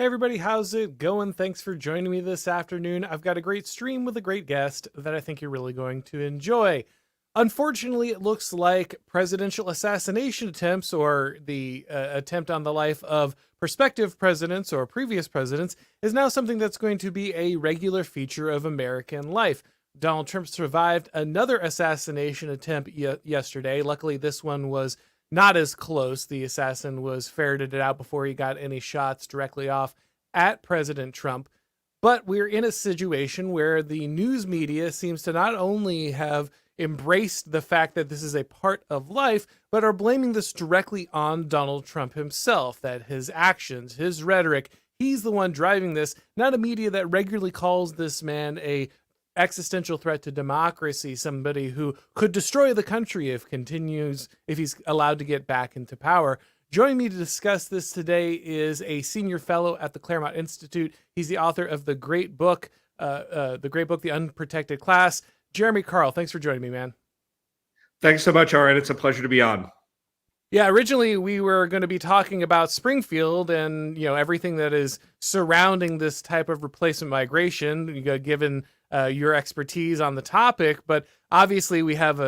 Hey everybody, how's it going? Thanks for joining me this afternoon. I've got a great stream with a great guest that I think you're really going to enjoy. Unfortunately, it looks like presidential assassination attempts or the attempt on the life of prospective presidents or previous presidents is now something that's going to be a regular feature of American life. Donald Trump survived another assassination attempt yesterday. Luckily, this one was not as close. The assassin was ferreted out before he got any shots directly off at President Trump. But we're in a situation where the news media seems to not only have embraced the fact that this is a part of life, but are blaming this directly on Donald Trump himself, that his actions, his rhetoric, he's the one driving this, not a media that regularly calls this man a existential threat to democracy, somebody who could destroy the country if he's allowed to get back into power. Joining me to discuss this today is a senior fellow at the Claremont Institute. He's the author of the great book, The Unprotected Class. Jeremy Carl, thanks for joining me, man. Thanks so much, Auron. It's a pleasure to be on. Yeah, originally we were going to be talking about Springfield and everything that is surrounding this type of replacement migration, given your expertise on the topic. But obviously, we have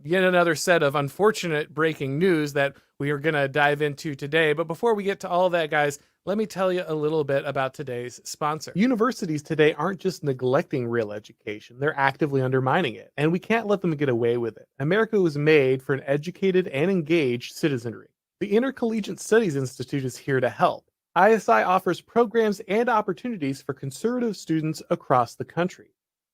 yet another set of unfortunate breaking news that we are going to dive into today. But before we get to all of that, guys, let me tell you a little bit about today's sponsor. Universities today aren't just neglecting real education, they're actively undermining it, and we can't let them get away with it. America was made for an educated and engaged citizenry. The Intercollegiate Studies Institute is here to help. ISI offers programs and opportunities for conservative students across the country.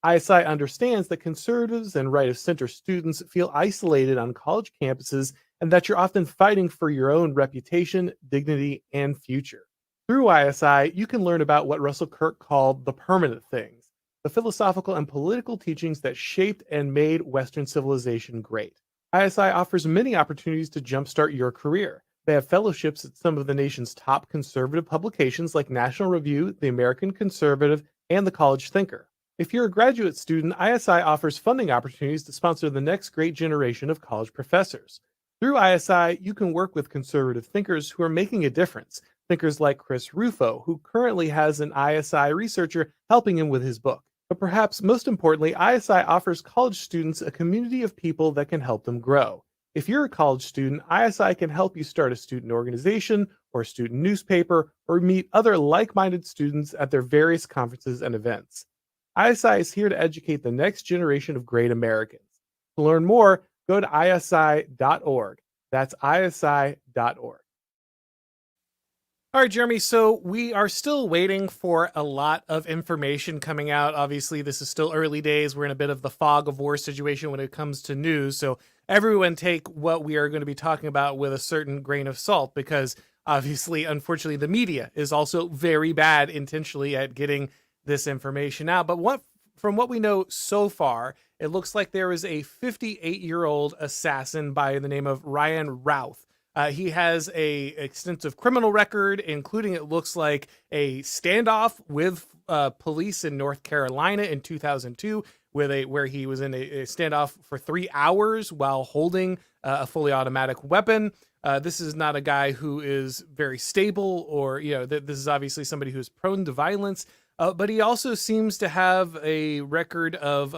ISI understands that conservatives and right-of-center students feel isolated on college campuses and that you're often fighting for your own reputation, dignity, and future. Through ISI, you can learn about what Russell Kirk called the permanent things, the philosophical and political teachings that shaped and made Western civilization great. ISI offers many opportunities to jumpstart your career. They have fellowships at some of the nation's top conservative publications like National Review, The American Conservative, and The College Thinker. If you're a graduate student, ISI offers funding opportunities to sponsor the next great generation of college professors. Through ISI, you can work with conservative thinkers who are making a difference. Thinkers like Chris Rufo, who currently has an ISI researcher helping him with his book. But perhaps most importantly, ISI offers college students a community of people that can help them grow. If you're a college student, ISI can help you start a student organization or a student newspaper or meet other like-minded students at their various conferences and events. ISI is here to educate the next generation of great Americans. To learn more, go to isi.org. That's isi.org. All right, Jeremy, so we are still waiting for a lot of information coming out. Obviously, this is still early days. We're in a bit of the fog of war situation when it comes to news. So everyone take what we are going to be talking about with a certain grain of salt, because obviously, unfortunately, the media is also very bad intentionally at getting this information out. But from what we know so far, it looks like there is a 58-year-old assassin by the name of Ryan Routh. He has a extensive criminal record, including, it looks like, a standoff with police in North Carolina in 2002, where he was in a standoff for 3 hours while holding a fully automatic weapon. This is not a guy who is very stable, or this is obviously somebody who's prone to violence. But he also seems to have a record of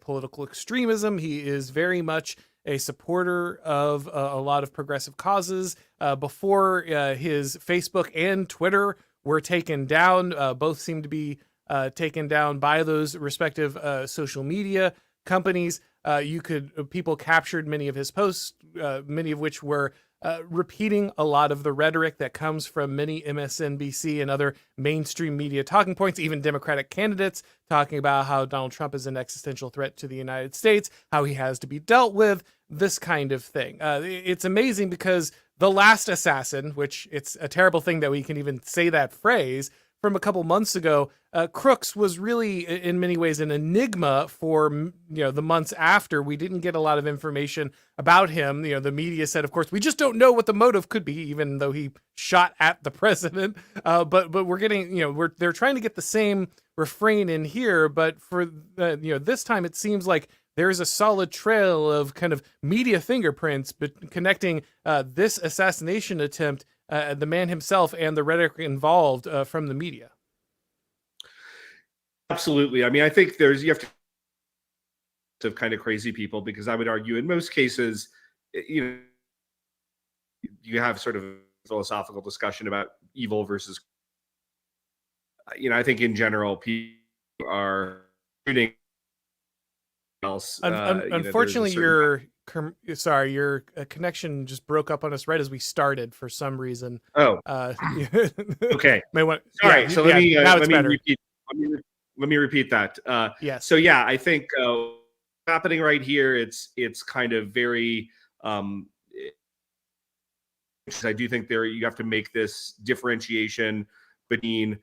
political extremism. He is very much a supporter of a lot of progressive causes. Before his Facebook and Twitter were taken down, both seem to be taken down by those respective social media companies. People captured many of his posts, many of which were repeating a lot of the rhetoric that comes from many MSNBC and other mainstream media talking points, even Democratic candidates talking about how Donald Trump is an existential threat to the United States, how he has to be dealt with, this kind of thing. It's amazing because the last assassin, which it's a terrible thing that we can even say that phrase, from a couple months ago, Crooks was really in many ways an enigma for the months after. We didn't get a lot of information about him. The media said, of course, we just don't know what the motive could be, even though he shot at the president. But we're getting they're trying to get the same refrain in here, but for this time it seems like there is a solid trail of kind of media fingerprints, but connecting this assassination attempt the man himself and the rhetoric involved from the media. Absolutely. I mean, I think you have to of kind of crazy people, because I would argue in most cases, you have sort of a philosophical discussion about evil versus, I think in general people are shooting else. Unfortunately, your connection just broke up on us right as we started for some reason. Oh, okay. Sorry. So let me repeat. Let me repeat that. Yes. So yeah, I think happening right here, it's kind of very. I do think you have to make this differentiation between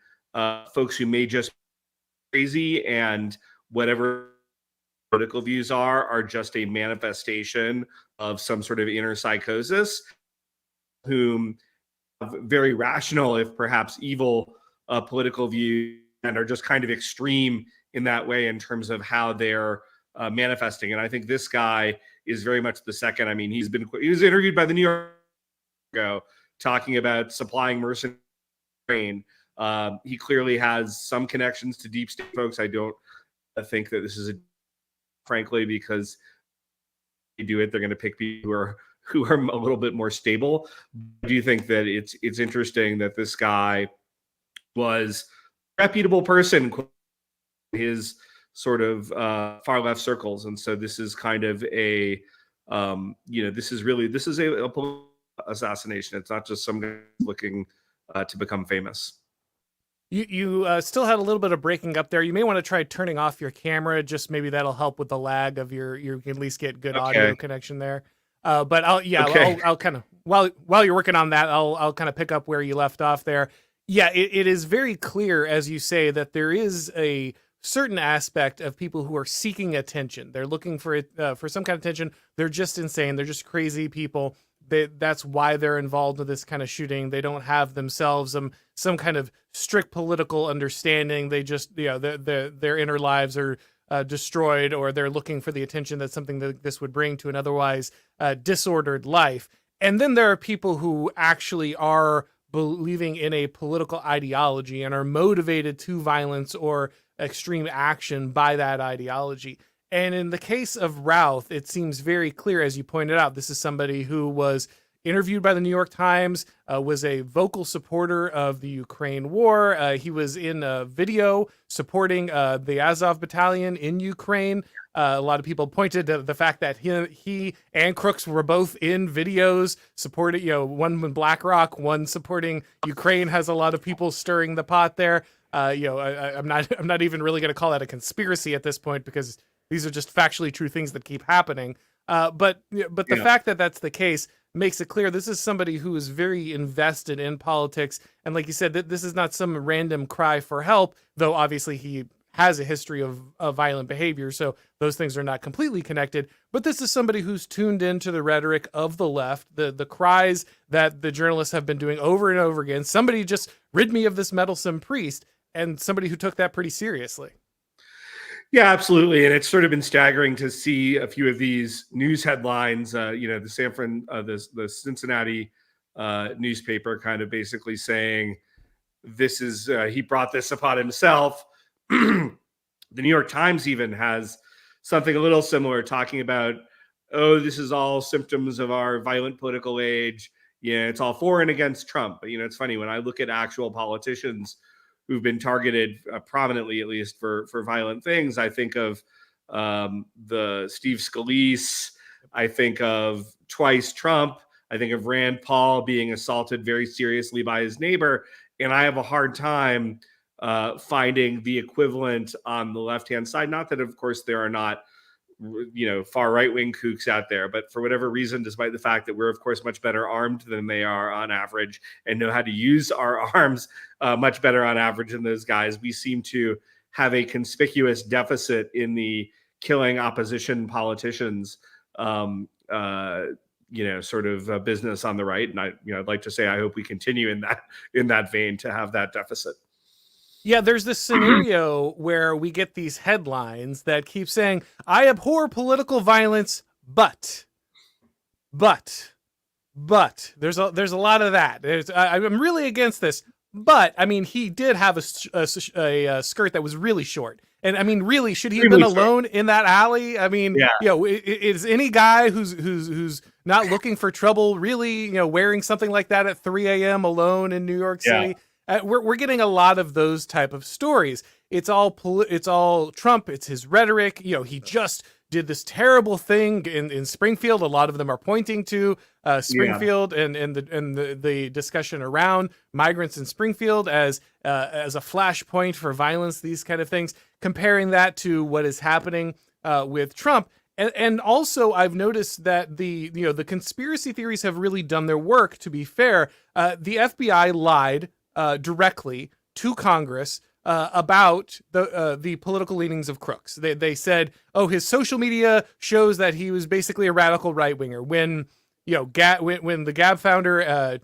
folks who may just be crazy and whatever political views are just a manifestation of some sort of inner psychosis, whom have very rational, if perhaps evil, political views, and are just kind of extreme in that way in terms of how they're manifesting. And I think this guy is very much the second. I mean, he was interviewed by the New York ago talking about supplying mercenaries. He clearly has some connections to deep state folks. I don't think that this is frankly, because they do it, they're going to pick people who are a little bit more stable. I do think that it's interesting that this guy was a reputable person in his sort of far left circles, and so this is kind of a this is a political assassination. It's not just some guy looking to become famous. You still had a little bit of breaking up there. You may want to try turning off your camera. Just maybe that'll help with the lag of you can at least get good audio connection there. But I'll kind of while you're working on that, I'll kind of pick up where you left off there. Yeah, it is very clear, as you say, that there is a certain aspect of people who are seeking attention. They're looking for it for some kind of attention. They're just insane. They're just crazy people. That's why they're involved with this kind of shooting. They don't have themselves some kind of strict political understanding. They just, their inner lives are destroyed, or they're looking for the attention that something that this would bring to an otherwise disordered life. And then there are people who actually are believing in a political ideology and are motivated to violence or extreme action by that ideology. And in the case of Routh, it seems very clear, as you pointed out, this is somebody who was interviewed by the New York Times, was a vocal supporter of the Ukraine war. He was in a video supporting the Azov battalion in Ukraine. A lot of people pointed to the fact that he and Crooks were both in videos supporting, one with BlackRock, one supporting Ukraine. Has a lot of people stirring the pot there. I'm not even really going to call that a conspiracy at this point, because these are just factually true things that keep happening. But the fact that that's the case makes it clear this is somebody who is very invested in politics. And like you said, this is not some random cry for help, though obviously he has a history of violent behavior, so those things are not completely connected. But this is somebody who's tuned into the rhetoric of the left, the cries that the journalists have been doing over and over again. Somebody just rid me of this meddlesome priest, and somebody who took that pretty seriously. Yeah, absolutely. And it's sort of been staggering to see a few of these news headlines. The Cincinnati newspaper kind of basically saying this is he brought this upon himself. The New York Times even has something a little similar, talking about, oh, this is all symptoms of our violent political age. Yeah, it's all for and against Trump. But it's funny, when I look at actual politicians who've been targeted prominently, at least for violent things, I think of the Steve Scalise. I think of twice Trump. I think of Rand Paul being assaulted very seriously by his neighbor. And I have a hard time finding the equivalent on the left-hand side. Not that, of course, there are not far right-wing kooks out there, but for whatever reason, despite the fact that we're, of course, much better armed than they are on average and know how to use our arms much better on average than those guys, we seem to have a conspicuous deficit in the killing opposition politicians sort of business on the right. And I'd like to say I hope we continue in that vein to have that deficit. Yeah, there's this scenario where we get these headlines that keep saying, I abhor political violence, but. But there's a lot of that. I'm really against this. But I mean, he did have a skirt that was really short, and I mean, really, should he have been alone in that alley? I mean, is any guy who's not looking for trouble really, wearing something like that at 3 a.m. alone in New York City? We're getting a lot of those type of stories. It's all Trump. It's his rhetoric. He just did this terrible thing in Springfield. A lot of them are pointing to Springfield and the discussion around migrants in Springfield as a flashpoint for violence, these kind of things, comparing that to what is happening with Trump. And also, I've noticed that the conspiracy theories have really done their work. To be fair, the FBI lied directly to Congress about the political leanings of Crooks. They said, "Oh, his social media shows that he was basically a radical right winger." When when the Gab founder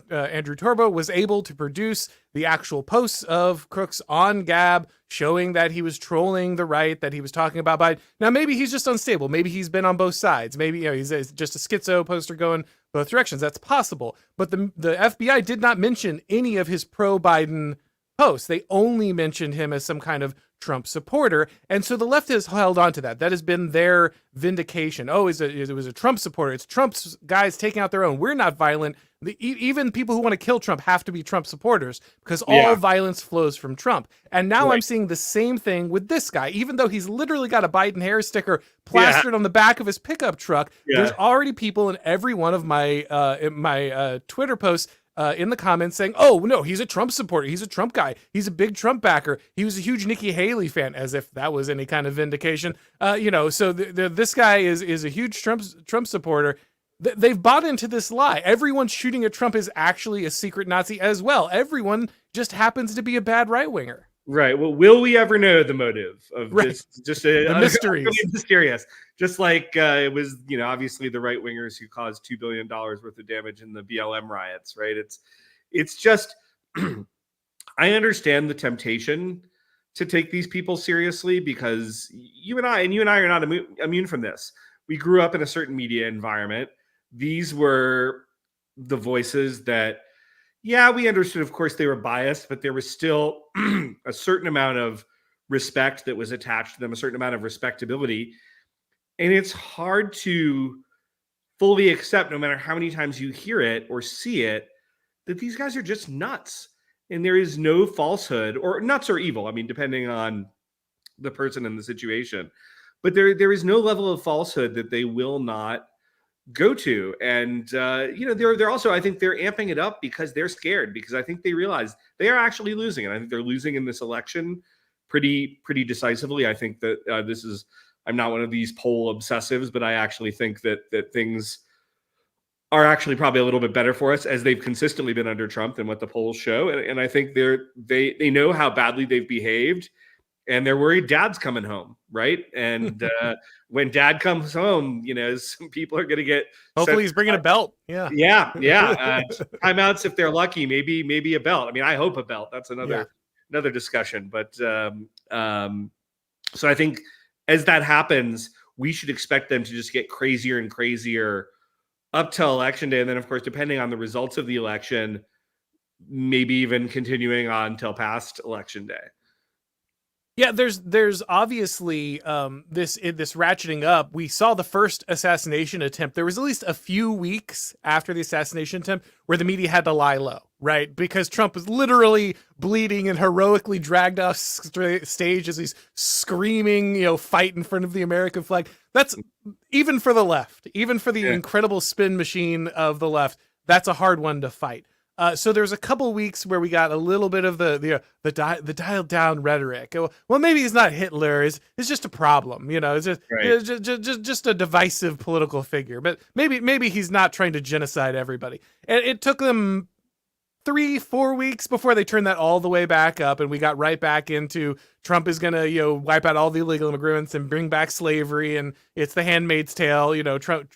Andrew Torbo was able to produce the actual posts of Crooks on Gab, showing that he was trolling the right, that he was talking about Biden. Now maybe he's just unstable. Maybe he's been on both sides. Maybe he's just a schizo poster going both directions. That's possible. But the FBI did not mention any of his pro-Biden posts. They only mentioned him as some kind of Trump supporter. And so the left has held on to that. That has been their vindication. Oh, it was a Trump supporter. It's Trump's guys taking out their own. We're not violent. Even people who want to kill Trump have to be Trump supporters because all violence flows from Trump. And now I'm seeing the same thing with this guy. Even though he's literally got a Biden hair sticker plastered on the back of his pickup truck, there's already people in every one of my Twitter posts in the comments saying, "Oh no, he's a Trump supporter. He's a Trump guy. He's a big Trump backer. He was a huge Nikki Haley fan," as if that was any kind of vindication. So this guy is a huge Trump supporter. They've bought into this lie. Everyone shooting at Trump is actually a secret Nazi as well. Everyone just happens to be a bad right winger. Right. Well, will we ever know the motive of this? Just the mysteries. Mysterious. Just like it was, obviously the right wingers who caused $2 billion worth of damage in the BLM riots. Right. It's just, I understand the temptation to take these people seriously because you and I are not immune from this. We grew up in a certain media environment. These were the voices that, we understood, of course, they were biased, but there was still a certain amount of respect that was attached to them, a certain amount of respectability. And it's hard to fully accept, no matter how many times you hear it or see it, that these guys are just nuts. And there is no falsehood, or nuts or evil, depending on the person and the situation. But there is no level of falsehood that they will not go to. And they're also, I think they're amping it up because they're scared, because I think they realize they are actually losing, and I think they're losing in this election pretty decisively. I think that I'm not one of these poll obsessives, but I actually think that things are actually probably a little bit better for us, as they've consistently been under Trump, than what the polls show. And I think they know how badly they've behaved, and they're worried Dad's coming home, right? And when Dad comes home, some people are going to get. Hopefully, he's bringing a belt. Yeah. Timeouts if they're lucky. Maybe a belt. I hope a belt. That's another discussion. But so I think as that happens, we should expect them to just get crazier and crazier up till election day, and then, of course, depending on the results of the election, maybe even continuing on till past election day. Yeah, there's obviously this ratcheting up. We saw the first assassination attempt. There was at least a few weeks after the assassination attempt where the media had to lie low, right? Because Trump was literally bleeding and heroically dragged off stage as he's screaming, fight in front of the American flag. That's, even for the left, even for the incredible spin machine of the left, that's a hard one to fight. So there's a couple weeks where we got a little bit of the dialed down rhetoric. Well, maybe he's not Hitler. It's just a problem. It's just a divisive political figure. But maybe he's not trying to genocide everybody. And it took them 3-4 weeks before they turned that all the way back up, and we got right back into Trump is gonna wipe out all the illegal immigrants and bring back slavery, and it's the Handmaid's Tale. Trump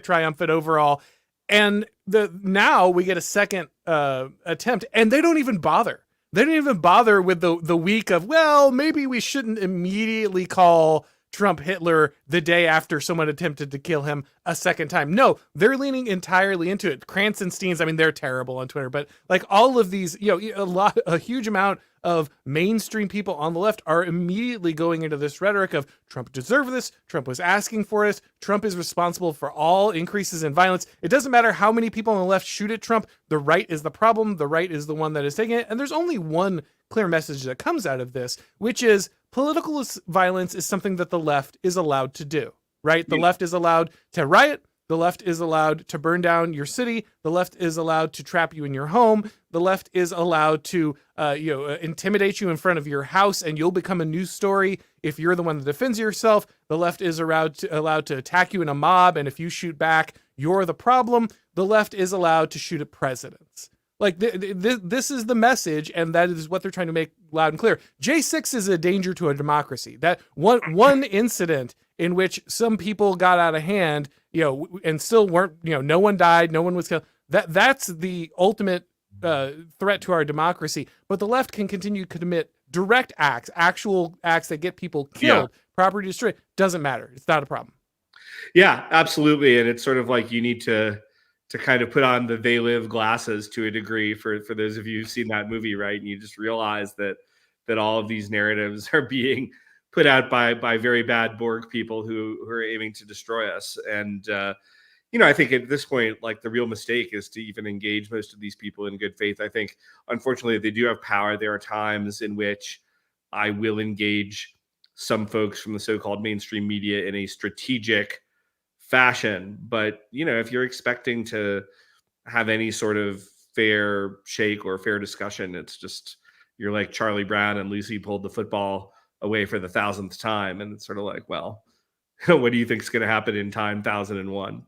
triumphant overall. And now we get a second attempt, and they don't even bother. They don't even bother with the week of, well, maybe we shouldn't immediately call Trump Hitler the day after someone attempted to kill him a second time. No, they're leaning entirely into it. Kranzensteins, I mean, they're terrible on Twitter, but like all of these, a huge amount of mainstream people on the left are immediately going into this rhetoric of Trump deserved this, Trump was asking for it, Trump is responsible for all increases in violence. It doesn't matter how many people on the left shoot at Trump, the right is the problem, the right is the one that is taking it, and there's only one clear message that comes out of this, which is political violence is something that the left is allowed to do, right? The left is allowed to riot. The left is allowed to burn down your city. The left is allowed to trap you in your home. The left is allowed to, intimidate you in front of your house, and you'll become a news story if you're the one that defends yourself. The left is allowed to attack you in a mob, and if you shoot back, you're the problem. The left is allowed to shoot at presidents. Like this is the message, and that is what they're trying to make loud and clear. J6 is a danger to a democracy. That one incident in which some people got out of hand, and still weren't, no one died, no one was killed. That's the ultimate threat to our democracy. But the left can continue to commit direct acts, actual acts that get people killed, property destroyed. Doesn't matter. It's not a problem. Yeah, absolutely. And it's sort of like you need to kind of put on the They Live glasses to a degree for those of you who've seen that movie, right? And you just realize that all of these narratives are being put out by very bad Borg people who are aiming to destroy us. And I think at this point, like, the real mistake is to even engage most of these people in good faith. I think, unfortunately, they do have power. There are times in which I will engage some folks from the so-called mainstream media in a strategic fashion. But, if you're expecting to have any sort of fair shake or fair discussion, it's just, you're like Charlie Brown and Lucy pulled the football away for the 1,000th time. And it's sort of like, well, what do you think is going to happen in time 1001?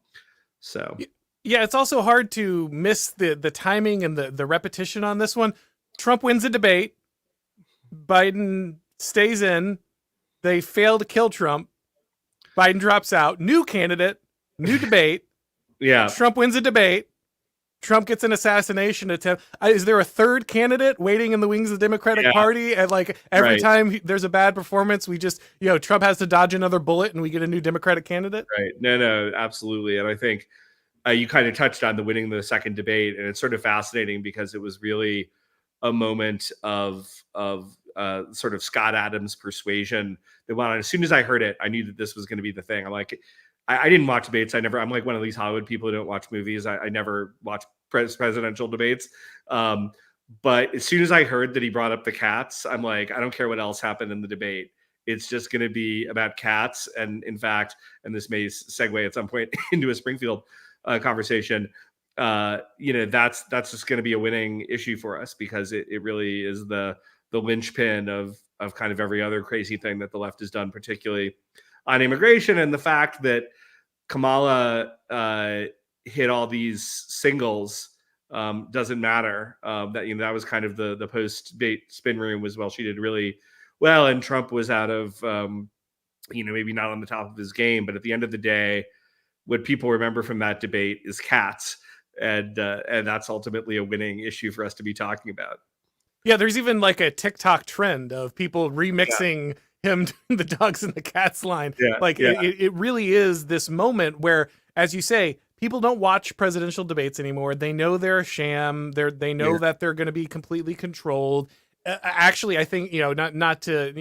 So, yeah, it's also hard to miss the timing and the repetition on this one. Trump wins a debate. Biden stays in. They fail to kill Trump. Biden drops out. New candidate, new debate. Yeah. Trump wins a debate. Trump gets an assassination attempt. Is there a third candidate waiting in the wings of the Democratic Party? And like every time there's a bad performance, we just, Trump has to dodge another bullet and we get a new Democratic candidate. Right. No, absolutely. And I think you kind of touched on the winning the second debate, and it's sort of fascinating because it was really a moment of sort of Scott Adams persuasion that went on. As soon as I heard it, I knew that this was going to be the thing. I'm like, I didn't watch debates. I'm like one of these Hollywood people who don't watch movies. I never watch presidential debates. But as soon as I heard that he brought up the cats, I'm like, I don't care what else happened in the debate. It's just going to be about cats. And in fact, and this may segue at some point into a Springfield conversation, that's just going to be a winning issue for us, because it really is the linchpin of kind of every other crazy thing that the left has done, particularly on immigration. And the fact that Kamala hit all these singles doesn't matter. That was kind of the post-debate spin room was, well, she did really well, and Trump was out of maybe not on the top of his game. But at the end of the day, what people remember from that debate is cats, and that's ultimately a winning issue for us to be talking about. Yeah, there's even like a TikTok trend of people remixing him to the dogs and the cats line. It really is this moment where, as you say, people don't watch presidential debates anymore. They know they're a sham. They know that they're going to be completely controlled. Actually, I think, not to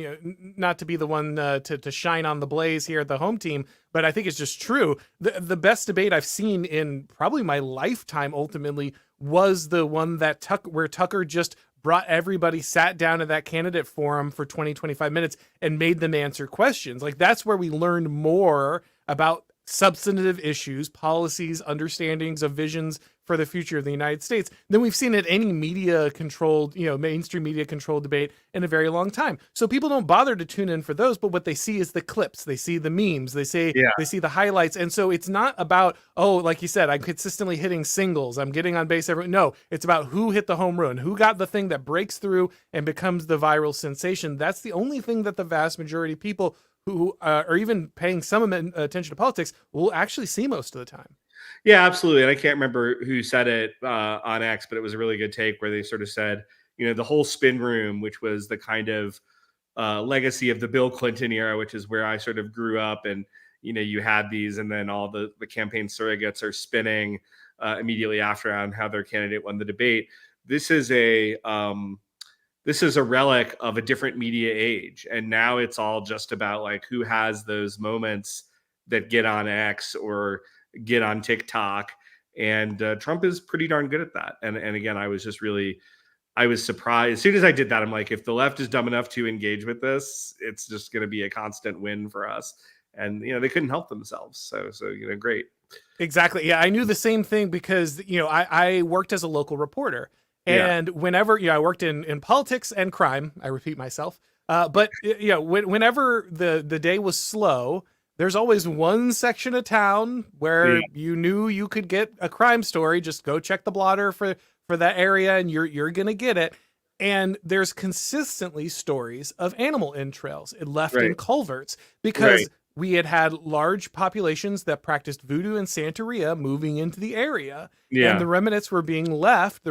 be the one to shine on the blaze here at the home team, but I think it's just true. The best debate I've seen in probably my lifetime ultimately was the one that where Tucker just brought everybody, sat down at that candidate forum for 20-25 minutes and made them answer questions. Like, that's where we learned more about substantive issues, policies, understandings of visions for the future of the United States than we've seen at any media controlled, mainstream media controlled debate in a very long time. So people don't bother to tune in for those, but what they see is the clips, they see the memes, they see the highlights. And so it's not about, like you said, I'm consistently hitting singles, I'm getting on base every. No, it's about who hit the home run, who got the thing that breaks through and becomes the viral sensation. That's the only thing that the vast majority of people who are even paying some attention to politics will actually see most of the time. Yeah, absolutely. And I can't remember who said it on X, but it was a really good take where they sort of said, the whole spin room, which was the kind of legacy of the Bill Clinton era, which is where I sort of grew up. And, you had these, and then all the campaign surrogates are spinning immediately after on how their candidate won the debate. This is a relic of a different media age. And now it's all just about like who has those moments that get on X or get on TikTok. And Trump is pretty darn good at that. And again, I was surprised. As soon as I did that, I'm like, if the left is dumb enough to engage with this, it's just going to be a constant win for us. And, they couldn't help themselves. So, great. Exactly. Yeah, I knew the same thing because, I worked as a local reporter. And whenever, I worked in politics and crime, I repeat myself. But, whenever the day was slow, there's always one section of town where you knew you could get a crime story. Just go check the blotter for that area and you're going to get it. And there's consistently stories of animal entrails left in culverts because we had large populations that practiced voodoo and Santeria moving into the area. And the remains were being left.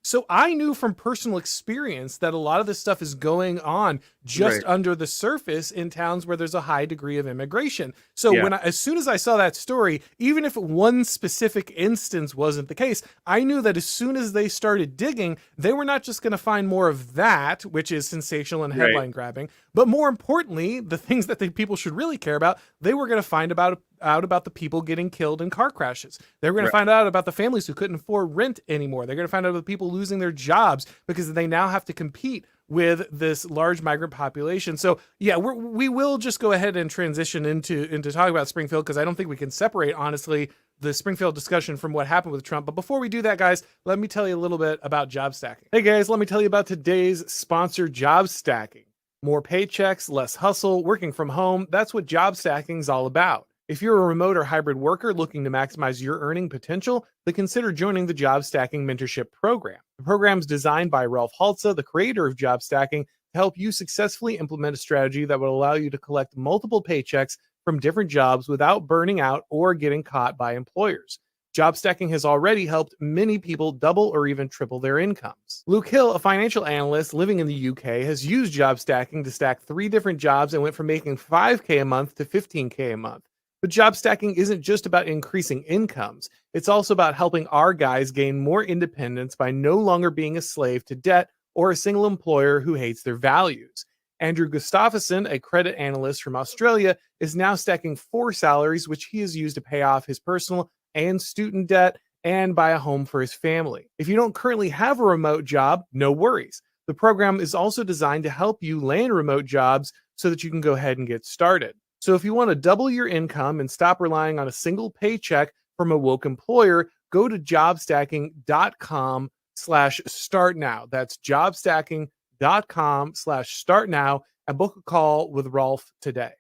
So I knew from personal experience that a lot of this stuff is going on just under the surface in towns where there's a high degree of immigration. So as soon as I saw that story, even if one specific instance wasn't the case, I knew that as soon as they started digging, they were not just going to find more of that, which is sensational and headline grabbing, but more importantly, the things that the people should really care about, they were going to find out about the people getting killed in car crashes. They were going to find out about the families who couldn't afford rent anymore. They're going to find out about the people losing their jobs because they now have to compete with this large migrant population. So we will just go ahead and transition into talking about Springfield, because I don't think we can separate, honestly, the Springfield discussion from what happened with Trump. But before we do that, guys, let me tell you a little bit about job stacking. Hey guys, let me tell you about today's sponsor, job stacking. More paychecks, less hustle, working from home. That's what job stacking is all about. If you're a remote or hybrid worker looking to maximize your earning potential, then consider joining the Job Stacking Mentorship Program. The program is designed by Ralph Haltza, the creator of Job Stacking, to help you successfully implement a strategy that will allow you to collect multiple paychecks from different jobs without burning out or getting caught by employers. Job stacking has already helped many people double or even triple their incomes. Luke Hill, a financial analyst living in the UK, has used job stacking to stack 3 different jobs and went from making $5K a month to $15K a month. But job stacking isn't just about increasing incomes. It's also about helping our guys gain more independence by no longer being a slave to debt or a single employer who hates their values. Andrew Gustafsson, a credit analyst from Australia, is now stacking 4 salaries, which he has used to pay off his personal and student debt and buy a home for his family. If you don't currently have a remote job, no worries. The program is also designed to help you land remote jobs so that you can go ahead and get started. So if you want to double your income and stop relying on a single paycheck from a woke employer, go to jobstacking.com/start now. That's jobstacking.com/start now and book a call with Rolf today.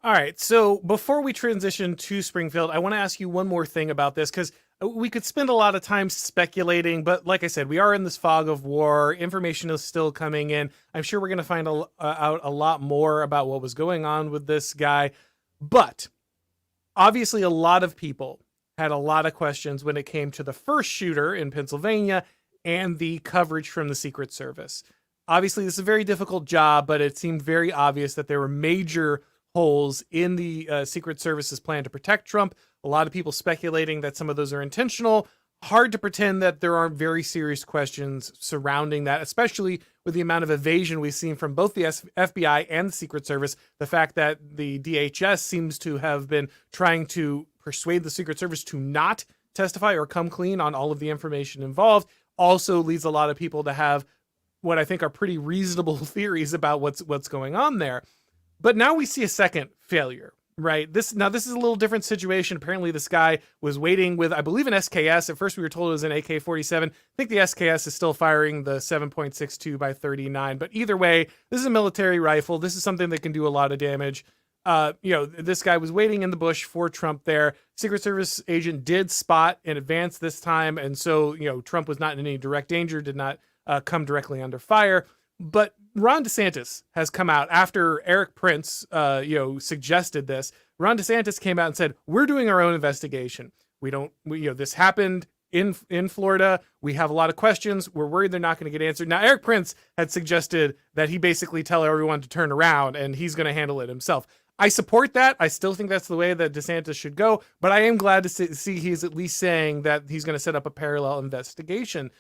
All right. So before we transition to Springfield, I want to ask you one more thing about this, because we could spend a lot of time speculating, but like I said, we are in this fog of war. Information is still coming in. I'm sure we're going to find out a lot more about what was going on with this guy. But obviously, a lot of people had a lot of questions when it came to the first shooter in Pennsylvania and the coverage from the Secret Service. Obviously, this is a very difficult job, but it seemed very obvious that there were major holes in the Secret Service's plan to protect Trump. A lot of people speculating that some of those are intentional. Hard to pretend that there aren't very serious questions surrounding that, especially with the amount of evasion we've seen from both the FBI and the Secret Service. The fact that the DHS seems to have been trying to persuade the Secret Service to not testify or come clean on all of the information involved also leads a lot of people to have what I think are pretty reasonable theories about what's going on there. But now we see a second failure, right? This is a little different situation. Apparently this guy was waiting with, I believe, an SKS. At first we were told it was an AK-47. I think the SKS is still firing the 7.62 by 39. But either way, this is a military rifle. This is something that can do a lot of damage. This guy was waiting in the bush for Trump there. Secret Service agent did spot in advance this time. And so, Trump was not in any direct danger, did not come directly under fire. But Ron DeSantis has come out after Eric Prince, suggested this. Ron DeSantis came out and said, we're doing our own investigation. This happened in Florida. We have a lot of questions. We're worried they're not going to get answered. Now, Eric Prince had suggested that he basically tell everyone to turn around and he's going to handle it himself. I support that. I still think that's the way that DeSantis should go, but I am glad to see he's at least saying that he's going to set up a parallel investigation.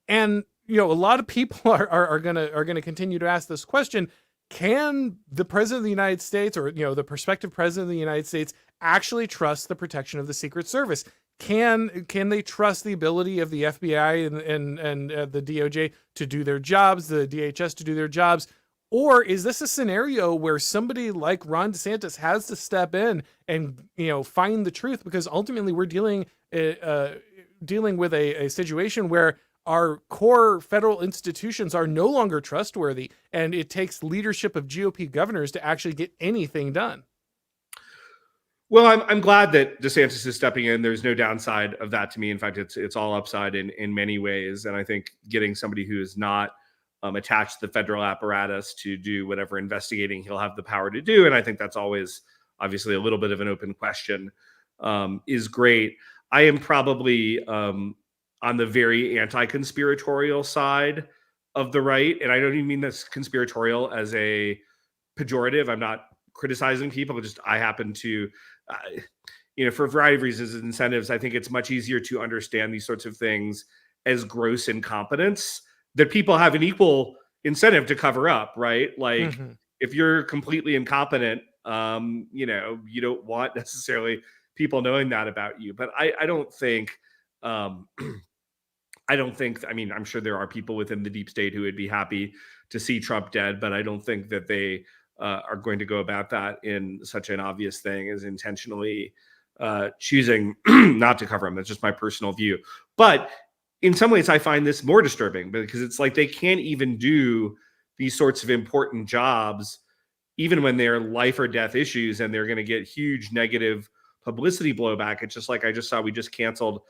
And, you know, a lot of people are going to continue to ask this question. Can the president of the United States, or, you know, the prospective president of the United States, actually trust the protection of the Secret Service? Can they trust the ability of the FBI and the DOJ to do their jobs, the DHS to do their jobs? Or is this a scenario where somebody like Ron DeSantis has to step in and, you know, find the truth? Because ultimately we're dealing with a situation where our core federal institutions are no longer trustworthy, and it takes leadership of GOP governors to actually get anything done. Well, I'm glad that DeSantis is stepping in. There's no downside of that to me. In fact, it's all upside in many ways. And I think getting somebody who is not attached to the federal apparatus to do whatever investigating he'll have the power to do, and I think that's always obviously a little bit of an open question, is great. I am probably on the very anti-conspiratorial side of the right, and I don't even mean this conspiratorial as a pejorative. I'm not criticizing people, just I happen to, you know, for a variety of reasons and incentives, I think it's much easier to understand these sorts of things as gross incompetence that people have an equal incentive to cover up, right? Like, if you're completely incompetent, you know, you don't want necessarily people knowing that about you. But I don't think, I mean, I'm sure there are people within the deep state who would be happy to see Trump dead, but I don't think that they are going to go about that in such an obvious thing as intentionally choosing not to cover him. That's just my personal view. But in some ways, I find this more disturbing because it's like they can't even do these sorts of important jobs, even when they're life or death issues and they're going to get huge negative publicity blowback. It's just like I just saw we just canceled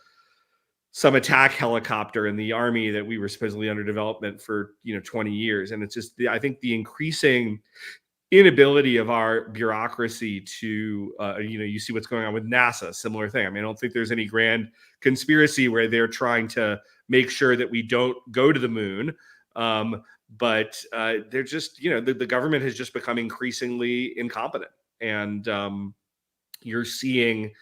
some attack helicopter in the Army that we were supposedly under development for, 20 years. And it's just, I think the increasing inability of our bureaucracy to, you see what's going on with NASA, similar thing. I mean, I don't think there's any grand conspiracy where they're trying to make sure that we don't go to the moon. But they're just, the government has just become increasingly incompetent. And you're seeing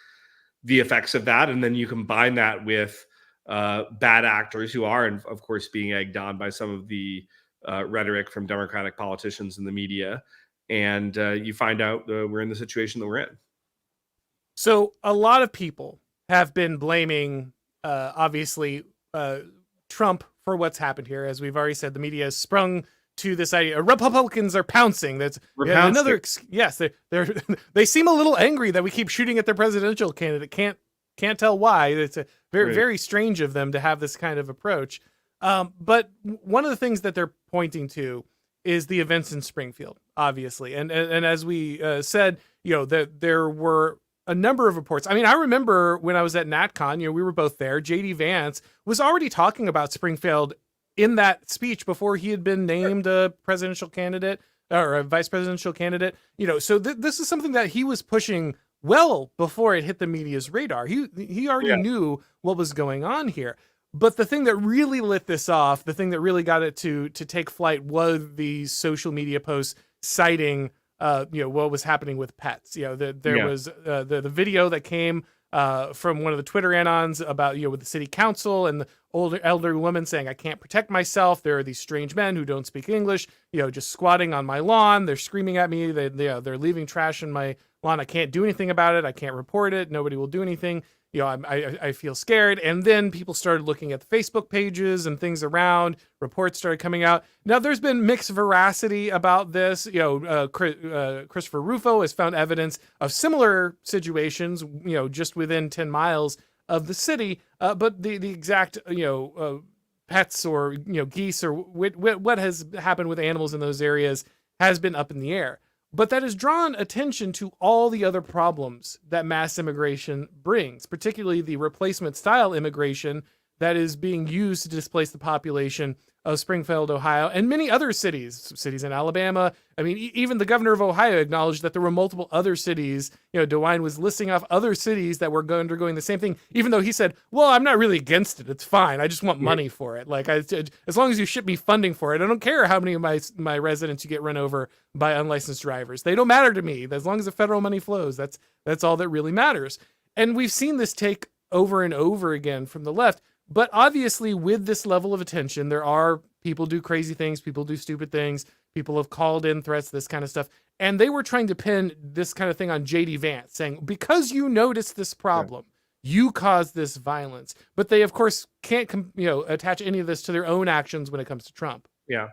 the effects of that. And then you combine that with bad actors who are, and of course, being egged on by some of the rhetoric from Democratic politicians in the media. And you find out we're in the situation that we're in. So a lot of people have been blaming, obviously, Trump for what's happened here. As we've already said, the media has sprung to this idea. Republicans are pouncing. That's another. Yes, they seem a little angry that we keep shooting at their presidential candidate. Can't tell why. It's a very strange of them to have this kind of approach. But one of the things that they're pointing to is the events in Springfield, obviously. And as we said, that there were a number of reports. I mean, I remember when I was at NatCon, we were both there. J.D. Vance was already talking about Springfield in that speech before he had been named a presidential candidate or a vice presidential candidate. So this is something that he was pushing well before it hit the media's radar. He already knew what was going on here. But the thing that really lit this off, the thing that really got it to take flight was the social media posts citing, what was happening with pets. There was the video that came from one of the Twitter anons about, with the city council and the older elderly woman saying, I can't protect myself. There are these strange men who don't speak English, just squatting on my lawn. They're screaming at me. They're leaving trash in my lawn. I can't do anything about it. I can't report it. Nobody will do anything. I feel scared. And then people started looking at the Facebook pages and things around. Reports started coming out. Now, there's been mixed veracity about this. Christopher Rufo has found evidence of similar situations, just within 10 miles of the city. But the exact, pets or, geese or what has happened with animals in those areas has been up in the air. But that has drawn attention to all the other problems that mass immigration brings, particularly the replacement style immigration that is being used to displace the population of Springfield, Ohio, and many other cities in Alabama. I mean, even the governor of Ohio acknowledged that there were multiple other cities. DeWine was listing off other cities that were undergoing the same thing, even though he said, well, I'm not really against it. It's fine. I just want money for it. Like, as long as you ship me funding for it, I don't care how many of my residents you get run over by unlicensed drivers. They don't matter to me. As long as the federal money flows, that's all that really matters. And we've seen this take over and over again from the left. But obviously, with this level of attention, there are people do crazy things, people do stupid things, people have called in threats, this kind of stuff. And they were trying to pin this kind of thing on J.D. Vance, saying, because you noticed this problem, you caused this violence. But they, of course, can't attach any of this to their own actions when it comes to Trump. Yeah,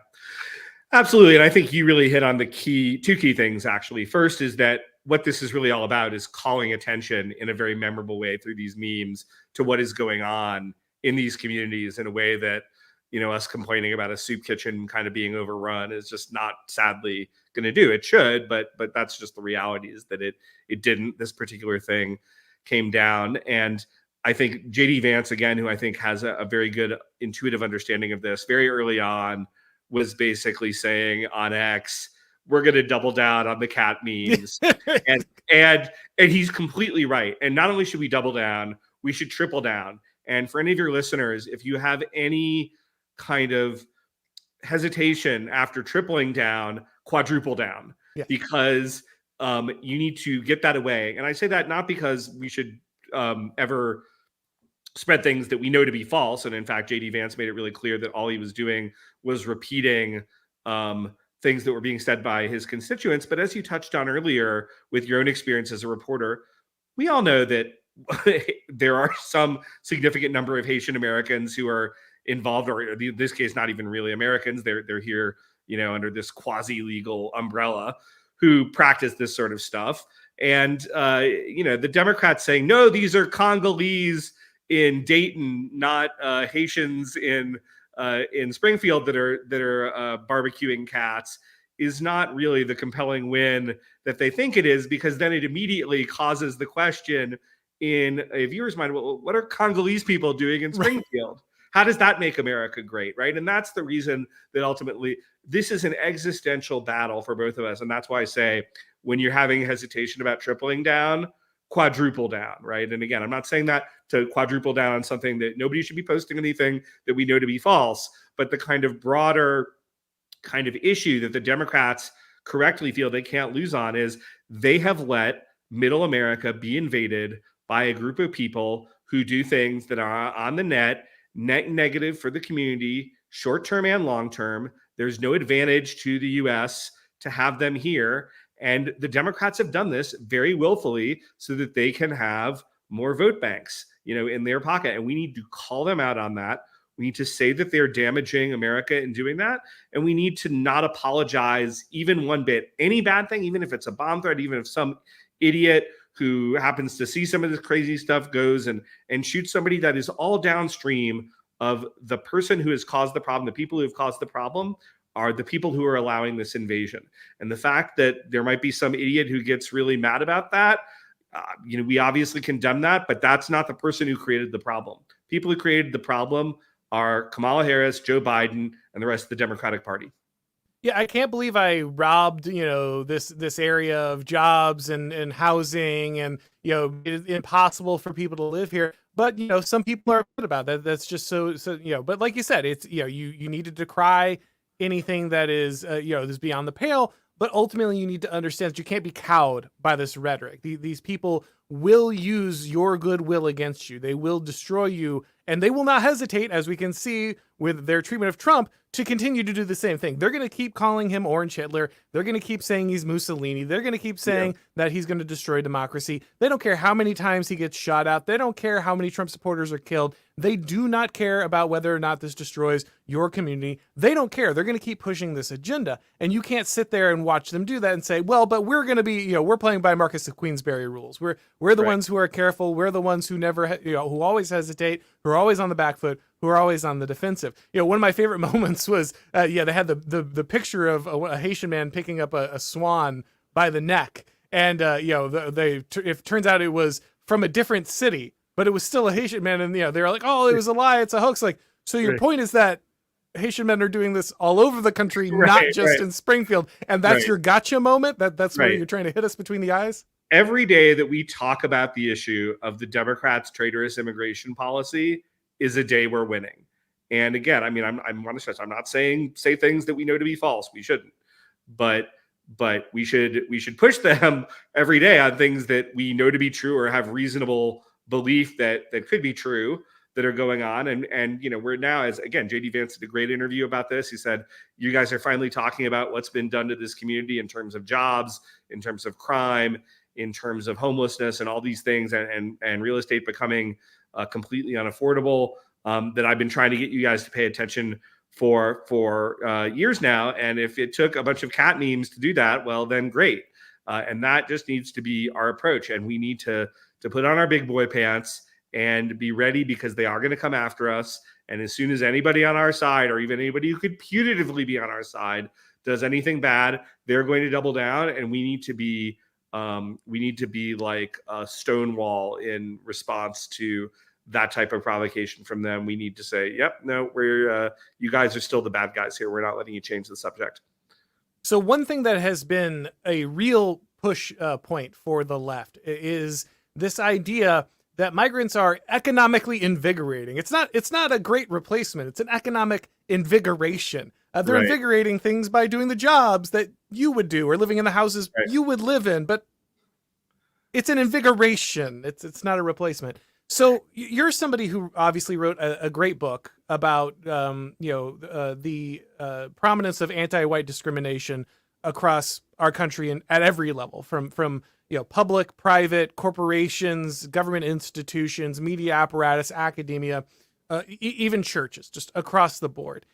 absolutely. And I think you really hit on the two key things, actually. First is that what this is really all about is calling attention in a very memorable way through these memes to what is going on in these communities in a way that, us complaining about a soup kitchen kind of being overrun is just not, sadly, going to do. It should, but that's just the reality, is that it didn't. This particular thing came down. And I think J.D. Vance, again, who I think has a very good intuitive understanding of this, very early on was basically saying on X, we're going to double down on the cat memes. and he's completely right. And not only should we double down, we should triple down. And for any of your listeners, if you have any kind of hesitation after tripling down, quadruple down, because you need to get that away. And I say that not because we should ever spread things that we know to be false. And in fact, J.D. Vance made it really clear that all he was doing was repeating things that were being said by his constituents. But as you touched on earlier with your own experience as a reporter, we all know that there are some significant number of Haitian Americans who are involved, or in this case, not even really Americans. They're here, under this quasi-legal umbrella, who practice this sort of stuff. And, the Democrats saying, no, these are Congolese in Dayton, not Haitians in Springfield that are barbecuing cats, is not really the compelling win that they think it is, because then it immediately causes the question in a viewer's mind, well, what are Congolese people doing in Springfield? How does that make America great, right? And that's the reason that ultimately this is an existential battle for both of us. And that's why I say, when you're having hesitation about tripling down, quadruple down, right? And again, I'm not saying that to quadruple down on something that nobody should be posting anything that we know to be false, but the kind of broader kind of issue that the Democrats correctly feel they can't lose on is they have let middle America be invaded by a group of people who do things that are on the net negative for the community, short-term and long-term. There's no advantage to the U.S. to have them here. And the Democrats have done this very willfully so that they can have more vote banks, in their pocket. And we need to call them out on that. We need to say that they're damaging America in doing that. And we need to not apologize even one bit. Any bad thing, even if it's a bomb threat, even if some idiot who happens to see some of this crazy stuff goes and shoots somebody, that is all downstream of the person who has caused the problem. The people who have caused the problem are the people who are allowing this invasion. And the fact that there might be some idiot who gets really mad about that, we obviously condemn that, but that's not the person who created the problem. People who created the problem are Kamala Harris, Joe Biden, and the rest of the Democratic Party. Yeah, I can't believe I robbed, this area of jobs and housing, and, it's impossible for people to live here. But, some people are good about that. That's just so, but like you said, it's, you need to decry anything that is, is beyond the pale. But ultimately, you need to understand that you can't be cowed by this rhetoric. These people will use your goodwill against you. They will destroy you, and they will not hesitate, as we can see with their treatment of Trump, to continue to do the same thing. They're going to keep calling him Orange Hitler. They're going to keep saying he's Mussolini. They're going to keep saying that he's going to destroy democracy. They don't care how many times he gets shot at. They don't care how many Trump supporters are killed. They do not care about whether or not this destroys your community. They don't care. They're going to keep pushing this agenda. And you can't sit there and watch them do that and say, well, but we're going to be, we're playing by Marcus of Queensberry rules. We're the ones who are careful. We're the ones who never, who always hesitate, who are always on the back foot, who are always on the defensive. One of my favorite moments was, they had the picture of a Haitian man picking up a swan by the neck. And, it turns out it was from a different city, but it was still a Haitian man. And they're like, oh, it was a lie. It's a hoax. Like, so your point is that Haitian men are doing this all over the country, not just in Springfield. And that's your gotcha moment. That's where you're trying to hit us between the eyes. Every day that we talk about the issue of the Democrats' traitorous immigration policy is a day we're winning. And again, I mean, I want to stress, I'm not saying say things that we know to be false. We shouldn't, but we should push them every day on things that we know to be true or have reasonable belief that could be true that are going on. And we're now, as again, JD Vance did a great interview about this. He said, you guys are finally talking about what's been done to this community in terms of jobs, in terms of crime, in terms of homelessness and all these things, and real estate becoming completely unaffordable, that I've been trying to get you guys to pay attention for years now. And if it took a bunch of cat memes to do that, well, then great. And that just needs to be our approach. And we need to put on our big boy pants and be ready, because they are going to come after us. And as soon as anybody on our side, or even anybody who could putatively be on our side, does anything bad, they're going to double down. And we need to be like a Stonewall in response to that type of provocation from them. We need to say, yep, no, you guys are still the bad guys here. We're not letting you change the subject. So one thing that has been a real push point for the left is this idea that migrants are economically invigorating. It's not a great replacement. It's an economic invigoration. They're invigorating things by doing the jobs that you would do, or living in the houses you would live in. But it's an invigoration. It's not a replacement. So you're somebody who obviously wrote a great book about the prominence of anti-white discrimination across our country and at every level, from public, private, corporations, government institutions, media apparatus, academia, even churches, just across the board.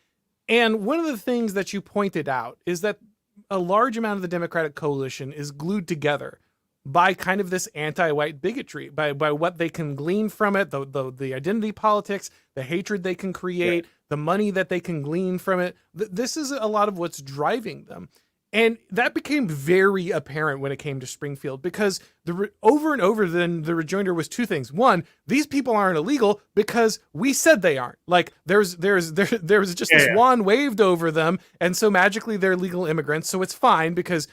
And one of the things that you pointed out is that a large amount of the Democratic coalition is glued together by kind of this anti-white bigotry, by what they can glean from it, the identity politics, the hatred they can create, the money that they can glean from it. This is a lot of what's driving them. And that became very apparent when it came to Springfield, because over and over, then the rejoinder was two things. One, these people aren't illegal because we said they aren't. Like there was just this wand waved over them, and so magically they're legal immigrants, so it's fine because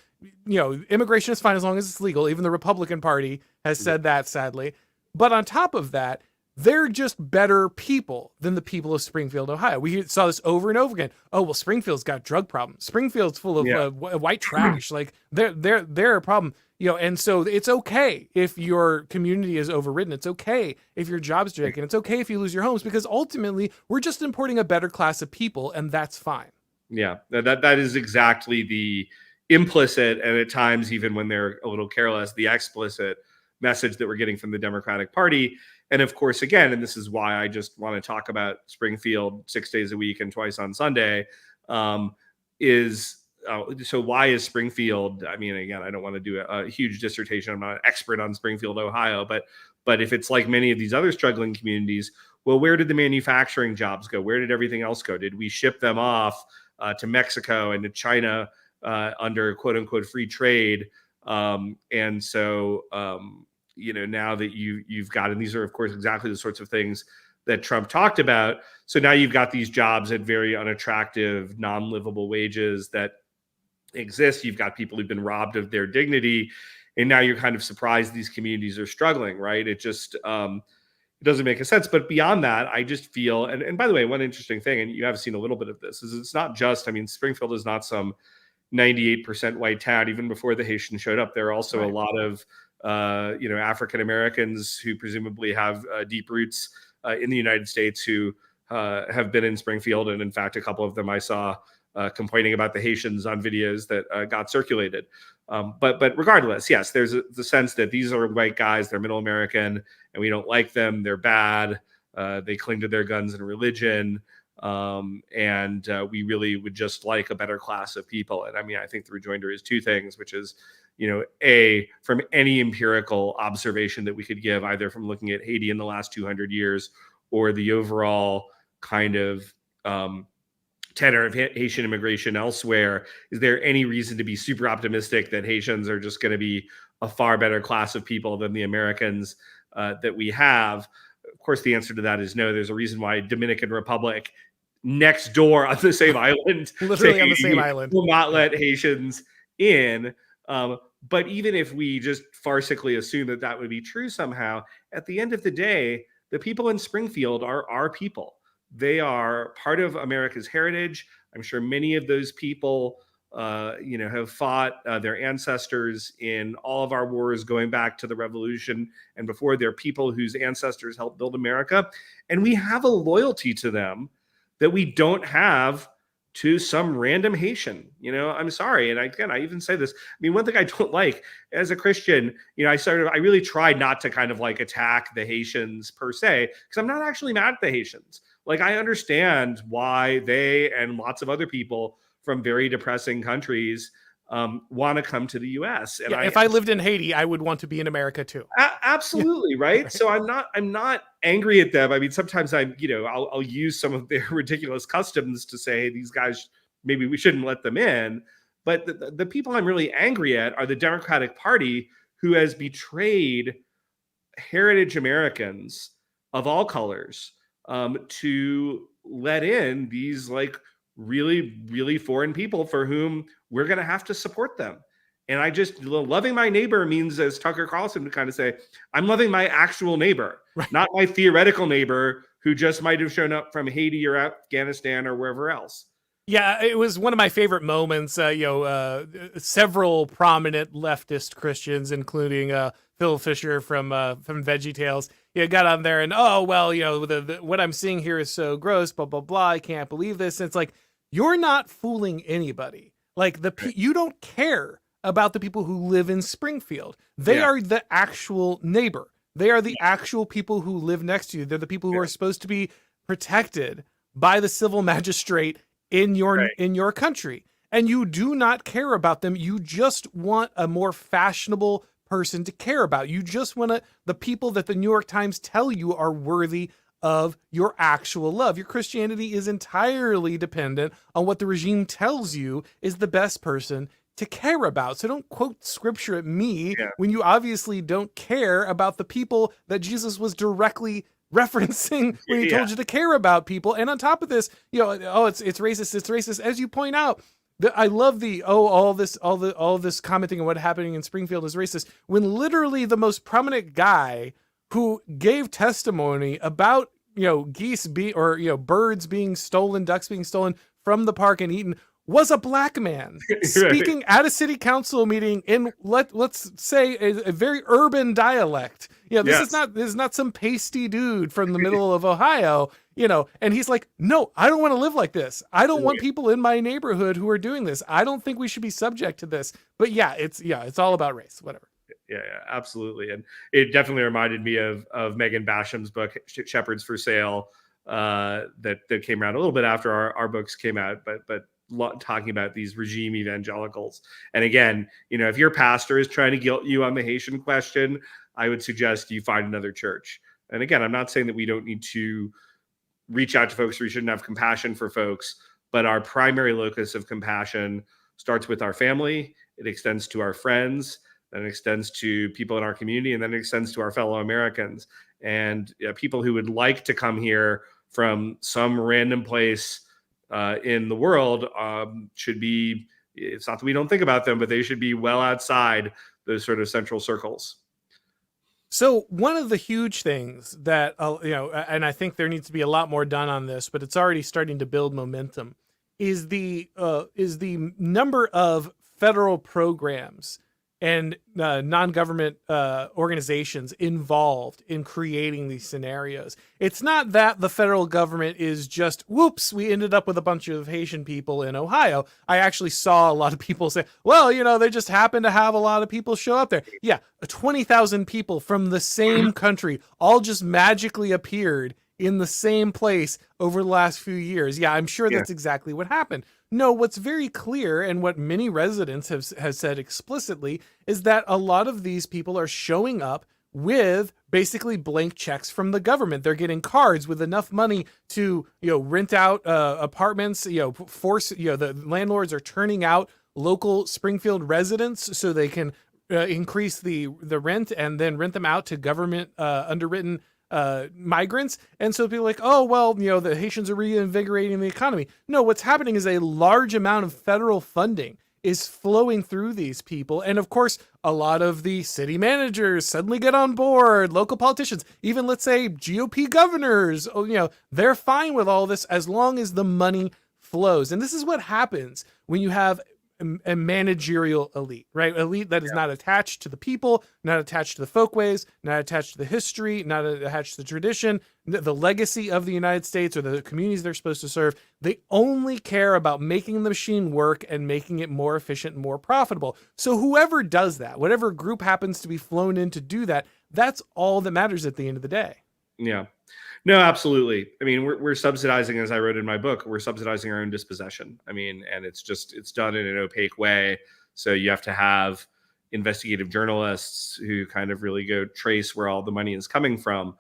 immigration is fine as long as it's legal. Even the Republican Party has said that, sadly. But on top of that, they're just better people than the people of Springfield, Ohio. We saw this over and over again. Oh, well, Springfield's got drug problems. Springfield's full of white trash. Like they're a problem, and so it's okay if your community is overridden. It's okay if your job's taken. It's okay if you lose your homes, because ultimately we're just importing a better class of people, and that's fine. Yeah, that is exactly the implicit, and at times, even when they're a little careless, the explicit message that we're getting from the Democratic Party. And of course, again, and this is why I just want to talk about Springfield 6 days a week and twice on Sunday, so why is Springfield? I mean, again, I don't want to do a huge dissertation. I'm not an expert on Springfield, Ohio, but if it's like many of these other struggling communities, well, where did the manufacturing jobs go? Where did everything else go? Did we ship them off to Mexico and to China under quote unquote free trade? And so, now that you've got, and these are of course exactly the sorts of things that Trump talked about. So now you've got these jobs at very unattractive, non-livable wages that exist. You've got people who've been robbed of their dignity, and now you're kind of surprised these communities are struggling, right? It just, it doesn't make a sense. But beyond that, I just feel, and by the way, one interesting thing, and you have seen a little bit of this, is it's not just, Springfield is not some 98% white town. Even before the Haitians showed up, there are also a lot of African Americans who presumably have deep roots in the United States who have been in Springfield, and in fact, a couple of them I saw complaining about the Haitians on videos that got circulated. But regardless, yes, there's the sense that these are white guys, they're middle American, and we don't like them. They're bad. They cling to their guns and religion. And we really would just like a better class of people. And I think the rejoinder is two things, which is, from any empirical observation that we could give, either from looking at Haiti in the last 200 years or the overall kind of tenor of Haitian immigration elsewhere, is there any reason to be super optimistic that Haitians are just going to be a far better class of people than the Americans that we have. Of course, the answer to that is no. There's a reason why Dominican Republic, next door on the same island, literally on the same island, will not let Haitians in. But even if we just farcically assume that that would be true somehow, at the end of the day, the people in Springfield are our people. They are part of America's heritage. I'm sure many of those people, have fought their ancestors in all of our wars going back to the Revolution and before. They're people whose ancestors helped build America. And we have a loyalty to them that we don't have to some random Haitian. I'm sorry. And I even say this. I mean, one thing I don't like as a Christian, I really tried not to kind of like attack the Haitians per se, because I'm not actually mad at the Haitians. Like, I understand why they and lots of other people from very depressing countries want to come to the U.S. And if I lived in Haiti, I would want to be in America too. Absolutely, right? So I'm not angry at them. I mean, sometimes I'll use some of their ridiculous customs to say, hey, these guys, maybe we shouldn't let them in. But the people I'm really angry at are the Democratic Party, who has betrayed heritage Americans of all colors to let in these like really, really foreign people for whom we're going to have to support them. And I just, loving my neighbor means, as Tucker Carlson would kind of say, I'm loving my actual neighbor, right, not my theoretical neighbor who just might have shown up from Haiti or Afghanistan or wherever else. Yeah, it was one of my favorite moments. Several prominent leftist Christians, including Phil Fisher from VeggieTales, got on there and, what I'm seeing here is so gross, blah, blah, blah. I can't believe this. And it's like, you're not fooling anybody. Like, you don't care about the people who live in Springfield. They are the actual neighbor. They are the actual people who live next to you. They're the people who are supposed to be protected by the civil magistrate in your country. And you do not care about them. You just want a more fashionable person to care about. You just want the people that the New York Times tell you are worthy of your actual love. Your Christianity is entirely dependent on what the regime tells you is the best person to care about. So don't quote scripture at me when you obviously don't care about the people that Jesus was directly referencing when he told you to care about people. And on top of this, it's racist. As you point out, I love all this commenting on what happening in Springfield is racist, when literally the most prominent guy who gave testimony about birds being stolen, ducks being stolen from the park and eaten was a black man speaking at a city council meeting in let's say a very urban dialect. This is not some pasty dude from the middle of Ohio, and he's like, no, I don't want to live like this. I don't want people in my neighborhood who are doing this. I don't think we should be subject to this. But it's all about race, whatever. Yeah, absolutely. And it definitely reminded me of Megan Basham's book, Shepherds for Sale, that came around a little bit after our books came out, but talking about these regime evangelicals. And again, if your pastor is trying to guilt you on the Haitian question, I would suggest you find another church. And again, I'm not saying that we don't need to reach out to folks or we shouldn't have compassion for folks, but our primary locus of compassion starts with our family. It extends to our friends, then it extends to people in our community, and then it extends to our fellow Americans. And people who would like to come here from some random place in the world should be, it's not that we don't think about them, but they should be well outside those sort of central circles. So one of the huge things that, and I think there needs to be a lot more done on this, but it's already starting to build momentum, is the number of federal programs and non-government organizations involved in creating these scenarios. It's not that the federal government is just, whoops, we ended up with a bunch of Haitian people in Ohio. I actually saw a lot of people say, well, they just happen to have a lot of people show up there. Yeah, 20,000 people from the same country all just magically appeared in the same place over the last few years. Yeah, I'm sure that's exactly what happened. No, what's very clear, and what many residents have said explicitly, is that a lot of these people are showing up with basically blank checks from the government. They're getting cards with enough money to, rent out apartments, the landlords are turning out local Springfield residents so they can increase the rent and then rent them out to government underwritten migrants. And so people are like, oh, well, the Haitians are reinvigorating the economy. No, what's happening is a large amount of federal funding is flowing through these people. And of course, a lot of the city managers suddenly get on board, local politicians, even let's say GOP governors, they're fine with all this as long as the money flows. And this is what happens when you have a managerial elite, right? Elite that is not attached to the people, not attached to the folkways, not attached to the history, not attached to the tradition, the legacy of the United States or the communities they're supposed to serve. They only care about making the machine work and making it more efficient and more profitable. So whoever does that, whatever group happens to be flown in to do that, that's all that matters at the end of the day. Yeah. No, absolutely. I mean, we're subsidizing, as I wrote in my book, we're subsidizing our own dispossession. I mean, and it's done in an opaque way. So you have to have investigative journalists who kind of really go trace where all the money is coming from.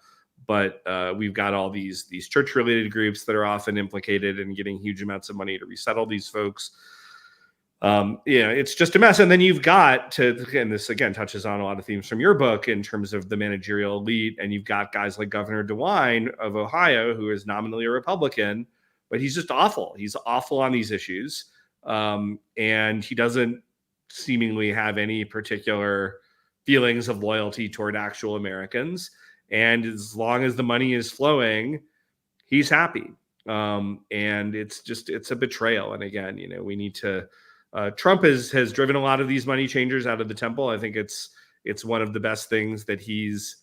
But we've got all these church-related groups that are often implicated in getting huge amounts of money to resettle these folks. It's just a mess. And then you've got and this again touches on a lot of themes from your book in terms of the managerial elite. And you've got guys like Governor DeWine of Ohio, who is nominally a Republican, but he's just awful. He's awful on these issues. And he doesn't seemingly have any particular feelings of loyalty toward actual Americans. And as long as the money is flowing, he's happy. And it's a betrayal. And again, we need to, Trump has driven a lot of these money changers out of the temple. I think it's one of the best things that he's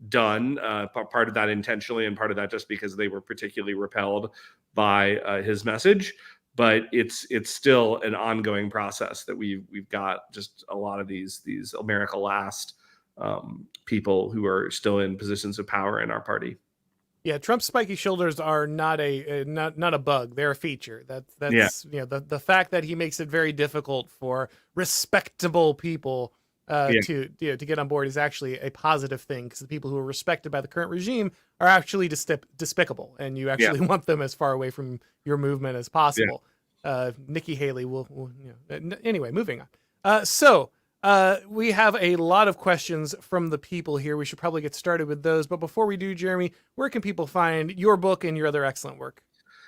done. Part of that intentionally, and part of that just because they were particularly repelled by his message. But it's still an ongoing process that we've got just a lot of these America Last people who are still in positions of power in our party. Yeah, Trump's spiky shoulders are not a bug; they're a feature. That's the fact that he makes it very difficult for respectable people to get on board is actually a positive thing, because the people who are respected by the current regime are actually despicable, and you actually want them as far away from your movement as possible. Nikki Haley will anyway. Moving on. So we have a lot of questions from the people here. We should probably get started with those. But before we do, Jeremy, where can people find your book and your other excellent work?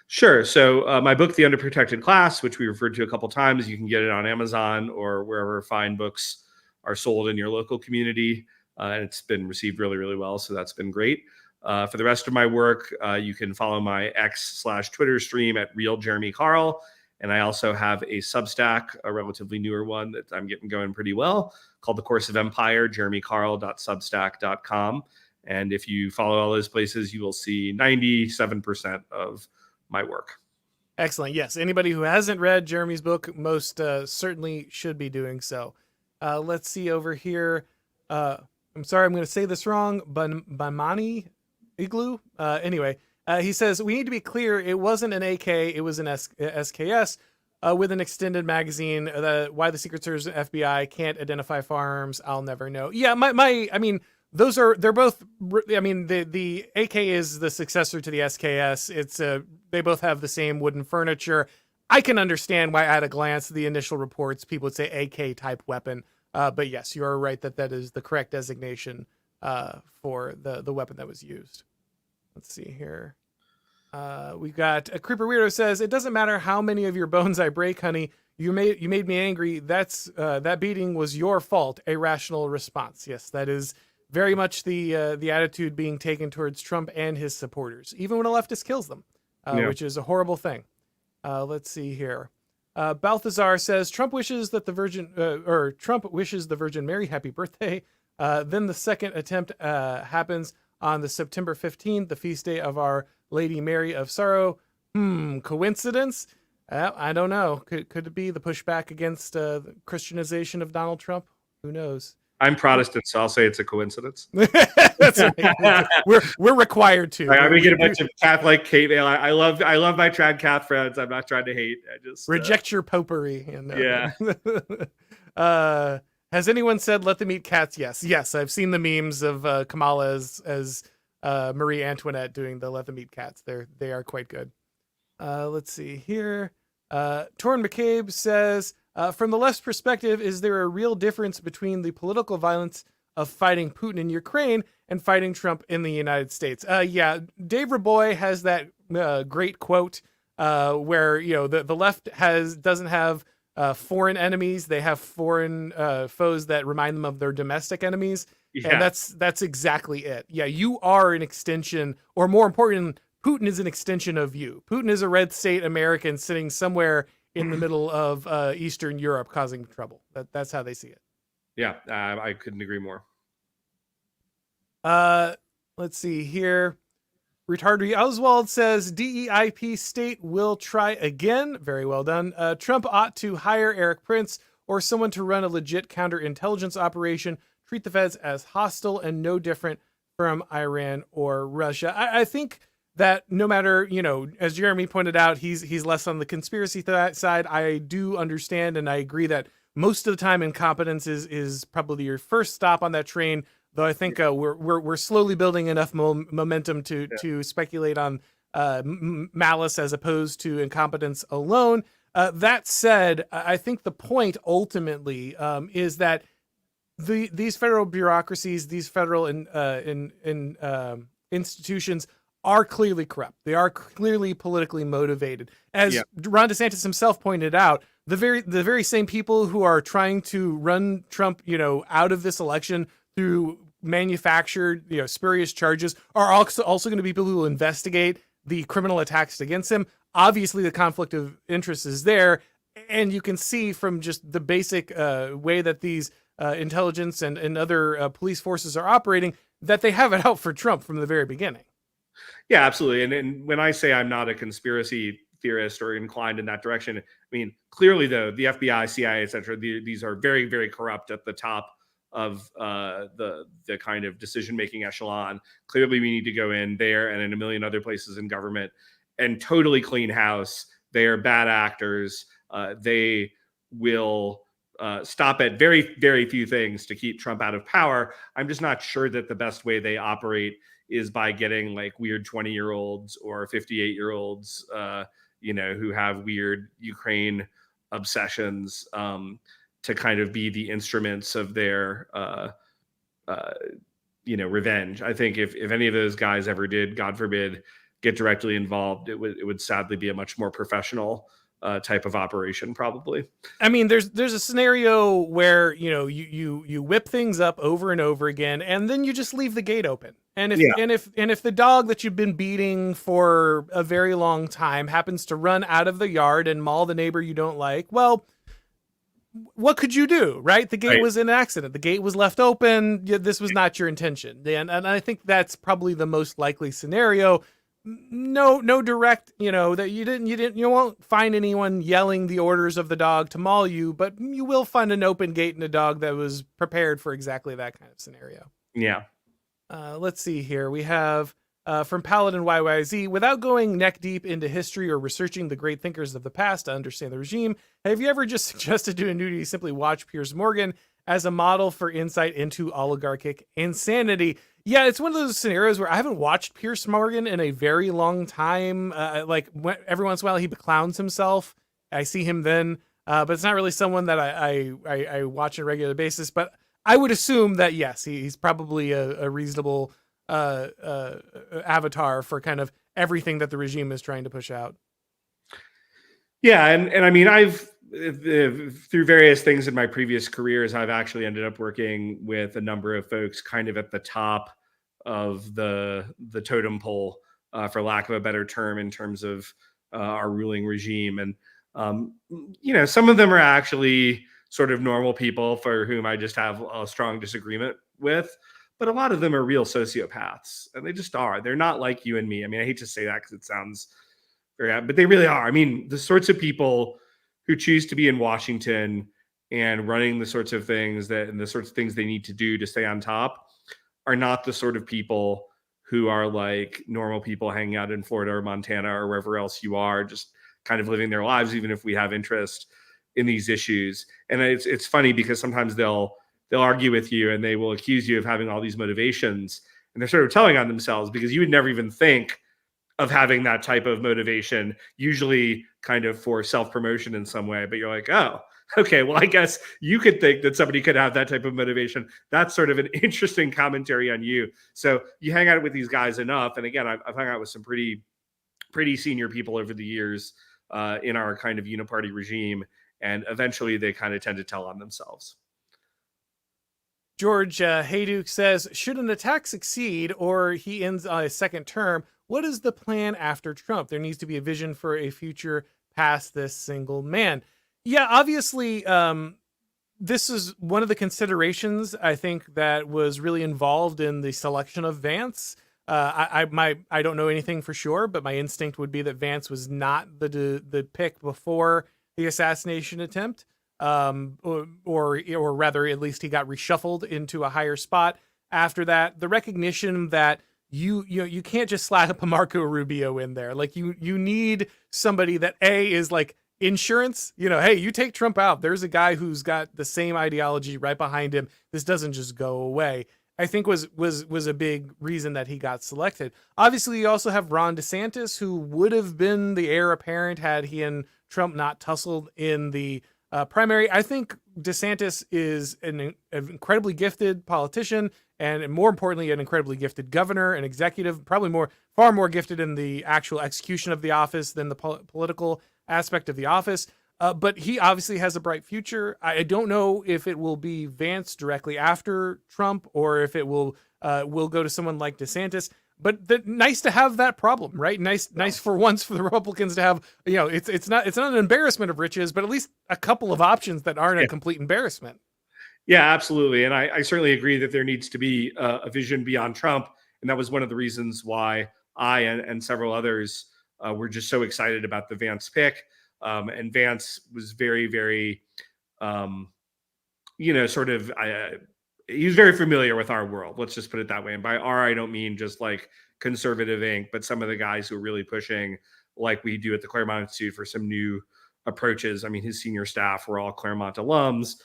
Sure. So my book, The Underprotected Class, which we referred to a couple times, you can get it on Amazon or wherever fine books are sold in your local community. And it's been received really, really well. So that's been great. For the rest of my work, you can follow my X/Twitter stream at Real Jeremy Carl. And I also have a Substack, a relatively newer one that I'm getting going pretty well, called The Course of Empire, jeremycarl.substack.com. And if you follow all those places, you will see 97% of my work. Excellent. Yes. Anybody who hasn't read Jeremy's book most certainly should be doing so. Let's see over here. I'm sorry, I'm going to say this wrong. Bamani Igloo. Anyway. He says, we need to be clear, it wasn't an AK, it was an SKS with an extended magazine. Why the Secret Service and FBI can't identify firearms, I'll never know. Yeah, they're both, the AK is the successor to the SKS. They both have the same wooden furniture. I can understand why at a glance, the initial reports, people would say AK type weapon. But yes, you are right that is the correct designation for the weapon that was used. Let's see here. We've got a Creeper Weirdo says, it doesn't matter how many of your bones I break, honey. You made me angry. That beating was your fault. A rational response. Yes, that is very much the attitude being taken towards Trump and his supporters, even when a leftist kills them, which is a horrible thing. Let's see here. Balthazar says, Trump wishes the Virgin Mary happy birthday. Then the second attempt happens on the September 15th, the feast day of Our Lady Mary of Sorrow. Coincidence? I don't know. Could it be the pushback against the Christianization of Donald Trump? Who knows? I'm Protestant, so I'll say it's a coincidence. That's right. We're required to. I'm gonna get a bunch of Catholic hate mail. I love my trad Cath friends. I'm not trying to hate. I just reject your popery. Has anyone said let them eat cats? Yes. I've seen the memes of Kamala as Marie Antoinette doing the let them eat cats. They are quite good. Let's see here. Torrin McCabe says, From the left's perspective, is there a real difference between the political violence of fighting Putin in Ukraine and fighting Trump in the United States? Yeah, Dave Raboy has that great quote where the left doesn't have foreign enemies; they have foreign foes that remind them of their domestic enemies, and Yeah. that's exactly it. Yeah, you are an extension, or more important, Putin is an extension of you. Putin is a red state American sitting somewhere in the middle of Eastern Europe causing trouble. That's how they see it. Yeah, I couldn't agree more. Let's see here. Retardary Oswald says DEIP state will try again. Very well done. Trump ought to hire Eric Prince or someone to run a legit counterintelligence operation, treat the feds as hostile and no different from Iran or Russia. I think that no matter, as Jeremy pointed out, he's less on the conspiracy side. I do understand and I agree that most of the time incompetence is probably your first stop on that train. Though I think we're slowly building enough momentum to speculate on malice as opposed to incompetence alone. That said, I think the point ultimately is that these federal bureaucracies, these federal institutions are clearly corrupt. They are clearly politically motivated. As Ron DeSantis himself pointed out, the very same people who are trying to run Trump, out of this election through manufactured, spurious charges are also going to be people who will investigate the criminal attacks against him. Obviously, the conflict of interest is there, and you can see from just the basic way that these intelligence and other police forces are operating that they have it out for Trump from the very beginning. Yeah, absolutely. And when I say I'm not a conspiracy theorist or inclined in that direction, I mean, clearly, though, the FBI, CIA, et cetera, these are very, very corrupt at the top of the kind of decision-making echelon. Clearly, we need to go in there and in a million other places in government and totally clean house. They are bad actors. They will stop at very, very few things to keep Trump out of power. I'm just not sure that the best way they operate is by getting like weird 20-year-olds or 58-year-olds, who have weird Ukraine obsessions to kind of be the instruments of their, revenge. I think if any of those guys ever did, God forbid, get directly involved, it would sadly be a much more professional type of operation, probably. I mean, there's a scenario where you whip things up over and over again, and then you just leave the gate open. And if the dog that you've been beating for a very long time happens to run out of the yard and maul the neighbor you don't like, well, what could you do, right? The gate was an accident. The gate was left open. This was not your intention. And I think that's probably the most likely scenario. No direct, that you won't find anyone yelling the orders of the dog to maul you, but you will find an open gate and a dog that was prepared for exactly that kind of scenario. Yeah. Let's see here. We have from Paladin YYZ, without going neck deep into history or researching the great thinkers of the past to understand the regime, have you ever just suggested to a newbie simply watch Piers Morgan as a model for insight into oligarchic insanity? Yeah, it's one of those scenarios where I haven't watched Piers Morgan in a very long time. Every once in a while he clowns himself. I see him then, but it's not really someone that I watch on a regular basis. But I would assume that, yes, he's probably a reasonable avatar for kind of everything that the regime is trying to push out. Yeah, and I mean, I've through various things in my previous careers, I've actually ended up working with a number of folks kind of at the top of the totem pole, for lack of a better term, in terms of our ruling regime. And some of them are actually sort of normal people for whom I just have a strong disagreement with. But a lot of them are real sociopaths, and they just are. They're not like you and me. I mean, I hate to say that because it sounds very, but they really are. I mean, the sorts of people who choose to be in Washington and running the sorts of things and the sorts of things they need to do to stay on top are not the sort of people who are like normal people hanging out in Florida or Montana or wherever else you are, just kind of living their lives, even if we have interest in these issues. And it's funny because sometimes they'll argue with you and they will accuse you of having all these motivations, and they're sort of telling on themselves because you would never even think of having that type of motivation, usually kind of for self-promotion in some way. But you're like, oh, Okay, well, I guess you could think that somebody could have that type of motivation. That's sort of an interesting commentary on you. So you hang out with these guys enough, and again, I've hung out with some pretty senior people over the years in our kind of uniparty regime, and eventually they kind of tend to tell on themselves. George Hayduke says, should an attack succeed or he ends on his second term, what is the plan after Trump? There needs to be a vision for a future past this single man. Yeah, obviously, this is one of the considerations I think that was really involved in the selection of Vance. I don't know anything for sure, but my instinct would be that Vance was not the pick before the assassination attempt, or rather, at least he got reshuffled into a higher spot after that. The recognition that you can't just slap a Marco Rubio in there. Like you need somebody that is like insurance. Hey, you take Trump out, there's a guy who's got the same ideology right behind him. This doesn't just go away. I think was a big reason that he got selected. Obviously, you also have Ron DeSantis, who would have been the heir apparent had he and Trump not tussled in the primary. I think DeSantis is an incredibly gifted politician, and more importantly, an incredibly gifted governor and executive, probably far more gifted in the actual execution of the office than the political aspect of the office. But he obviously has a bright future. I don't know if it will be Vance directly after Trump or if it will go to someone like DeSantis. But nice to have that problem, right? Nice for once for the Republicans to have, it's not an embarrassment of riches, but at least a couple of options that aren't a complete embarrassment. Yeah, absolutely. And I certainly agree that there needs to be a vision beyond Trump. And that was one of the reasons why I and several others were just so excited about the Vance pick. And Vance was very, very, he was very familiar with our world. Let's just put it that way. And by our, I don't mean just like conservative ink, but some of the guys who are really pushing, like we do at the Claremont Institute, for some new approaches. I mean, his senior staff were all Claremont alums.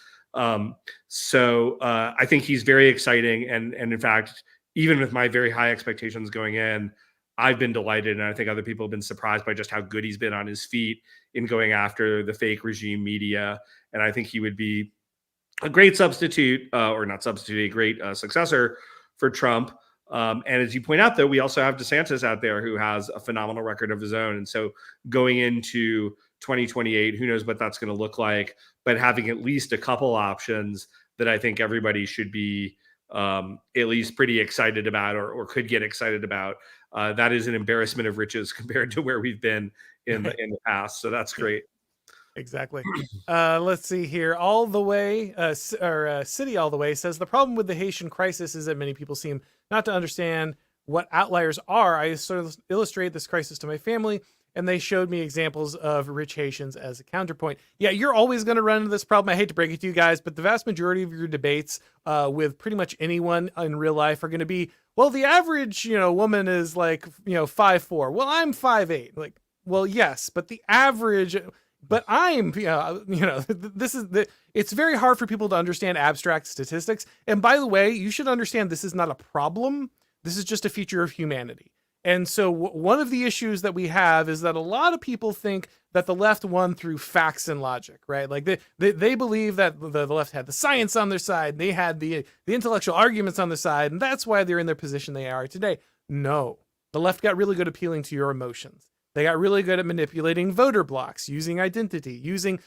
So I think he's very exciting. And in fact, even with my very high expectations going in, I've been delighted. And I think other people have been surprised by just how good he's been on his feet in going after the fake regime media. And I think he would be a great substitute, or not substitute, a great successor for Trump. And as you point out, though, we also have DeSantis out there who has a phenomenal record of his own. And so going into 2028, who knows what that's going to look like, but having at least a couple options that I think everybody should be at least pretty excited about, or could get excited about. That is an embarrassment of riches compared to where we've been in the past. So that's great. Exactly. Let's see here. All the way, City All the Way says, the problem with the Haitian crisis is that many people seem not to understand what outliers are. I sort of illustrated this crisis to my family, and they showed me examples of rich Haitians as a counterpoint. Yeah, you're always going to run into this problem. I hate to break it to you guys, but the vast majority of your debates with pretty much anyone in real life are going to be, well, the average, woman is like, 5'4". Well, I'm 5'8". Like, well, yes, but the average, but I'm, it's very hard for people to understand abstract statistics. And by the way, you should understand this is not a problem. This is just a feature of humanity. And so one of the issues that we have is that a lot of people think that the left won through facts and logic, right? Like they believe that the left had the science on their side. They had the intellectual arguments on their side. And that's why they're in their position they are today. No, the left got really good at appealing to your emotions. They got really good at manipulating voter blocks, using identity, using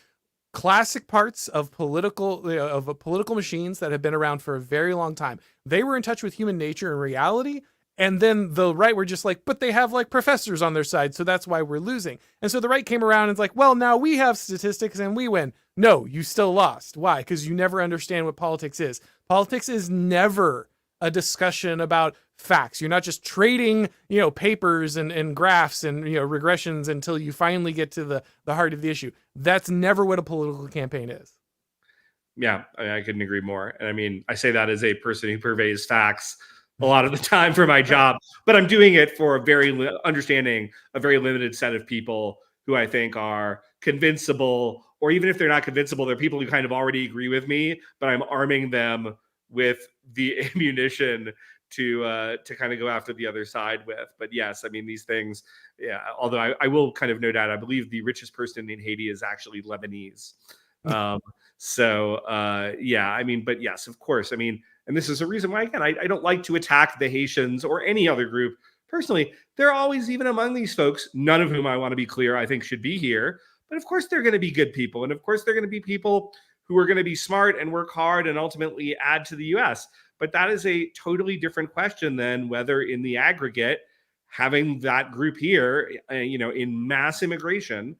classic parts of political machines that have been around for a very long time. They were in touch with human nature and reality. And then the right were just like, but they have like professors on their side, so that's why we're losing. And so the right came around and it's like, well, now we have statistics and we win. No, you still lost. Why? Because you never understand what politics is. Politics is never a discussion about facts. You're not just trading, papers and graphs and, regressions until you finally get to the heart of the issue. That's never what a political campaign is. Yeah, I couldn't agree more. And I mean, I say that as a person who purveys facts a lot of the time for my job, but I'm doing it for understanding a very limited set of people who I think are convincible, or even if they're not convincible, they're people who kind of already agree with me, but I'm arming them with the ammunition to kind of go after the other side with. But yes, I mean, these things, yeah, although I will kind of no doubt, I believe the richest person in Haiti is actually Lebanese. Um, yeah, I mean, but yes, of course. I mean, and this is a reason why, again, I don't like to attack the Haitians or any other group personally. They're always, even among these folks, none of whom I want to be clear, I think should be here. But of course, they're going to be good people. And of course, they're going to be people who are going to be smart and work hard and ultimately add to the US. But that is a totally different question than whether in the aggregate, having that group here, in mass immigration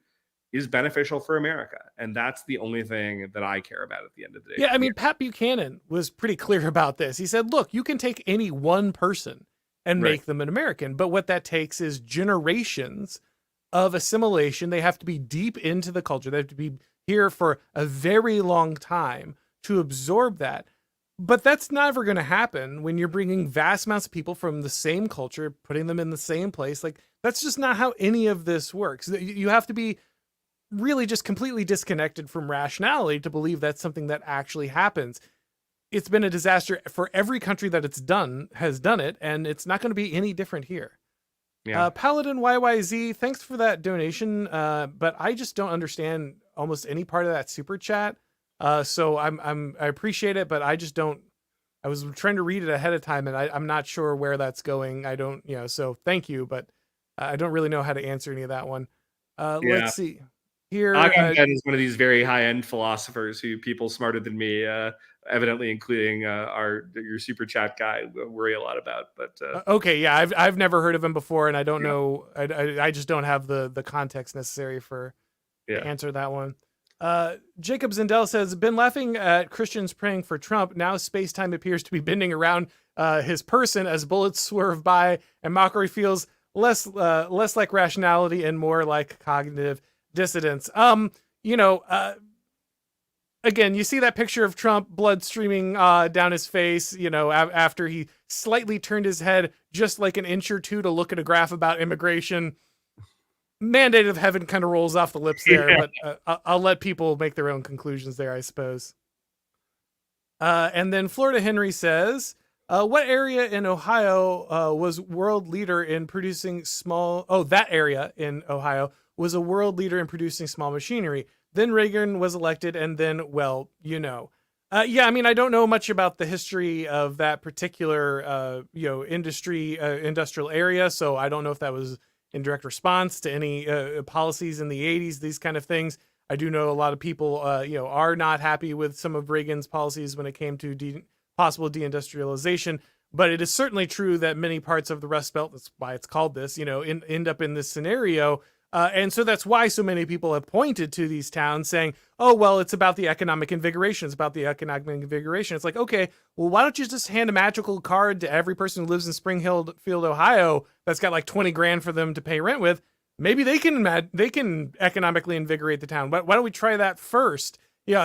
is beneficial for America. And that's the only thing that I care about at the end of the day. Yeah, I mean, Pat Buchanan was pretty clear about this. He said, look, you can take any one person and make them an American, but what that takes is generations of assimilation. They have to be deep into the culture. They have to be here for a very long time to absorb that. But that's never going to happen when you're bringing vast amounts of people from the same culture, putting them in the same place. Like, that's just not how any of this works. You have to be really just completely disconnected from rationality to believe that's something that actually happens. It's been a disaster for every country that has done it, and it's not going to be any different here. Yeah. Paladin YYZ, thanks for that donation, but I just don't understand almost any part of that super chat. So I appreciate it, but I just don't. I was trying to read it ahead of time, and I'm not sure where that's going. I don't, so thank you, but I don't really know how to answer any of that one. Let's see. Here, Agamben is one of these very high-end philosophers who people smarter than me, evidently including your super chat guy, worry a lot about. But okay, yeah, I've never heard of him before, and I don't know. I just don't have the context necessary to answer that one. Jacob Zindel says, been laughing at Christians praying for Trump. Now space-time appears to be bending around his person as bullets swerve by, and mockery feels less like rationality and more like cognitive dissidents. Again, you see that picture of Trump, blood streaming down his face, after he slightly turned his head just like an inch or two to look at a graph about immigration. Mandate of heaven kind of rolls off the lips there, but I'll let people make their own conclusions there, I suppose. And then Florida Henry says, what area in Ohio was world leader in producing that area in Ohio was a world leader in producing small machinery. Then Reagan was elected, and then, yeah, I mean, I don't know much about the history of that particular, industrial area, so I don't know if that was in direct response to any policies in the 80s, these kind of things. I do know a lot of people, are not happy with some of Reagan's policies when it came to possible deindustrialization. But it is certainly true that many parts of the Rust Belt, that's why it's called this, end up in this scenario. And so that's why so many people have pointed to these towns saying, oh, well, it's about the economic invigoration. It's about the economic invigoration. It's like, okay, well, why don't you just hand a magical card to every person who lives in Springfield, Ohio, that's got like 20 grand for them to pay rent with? Maybe they can economically invigorate the town. But why don't we try that first? Yeah,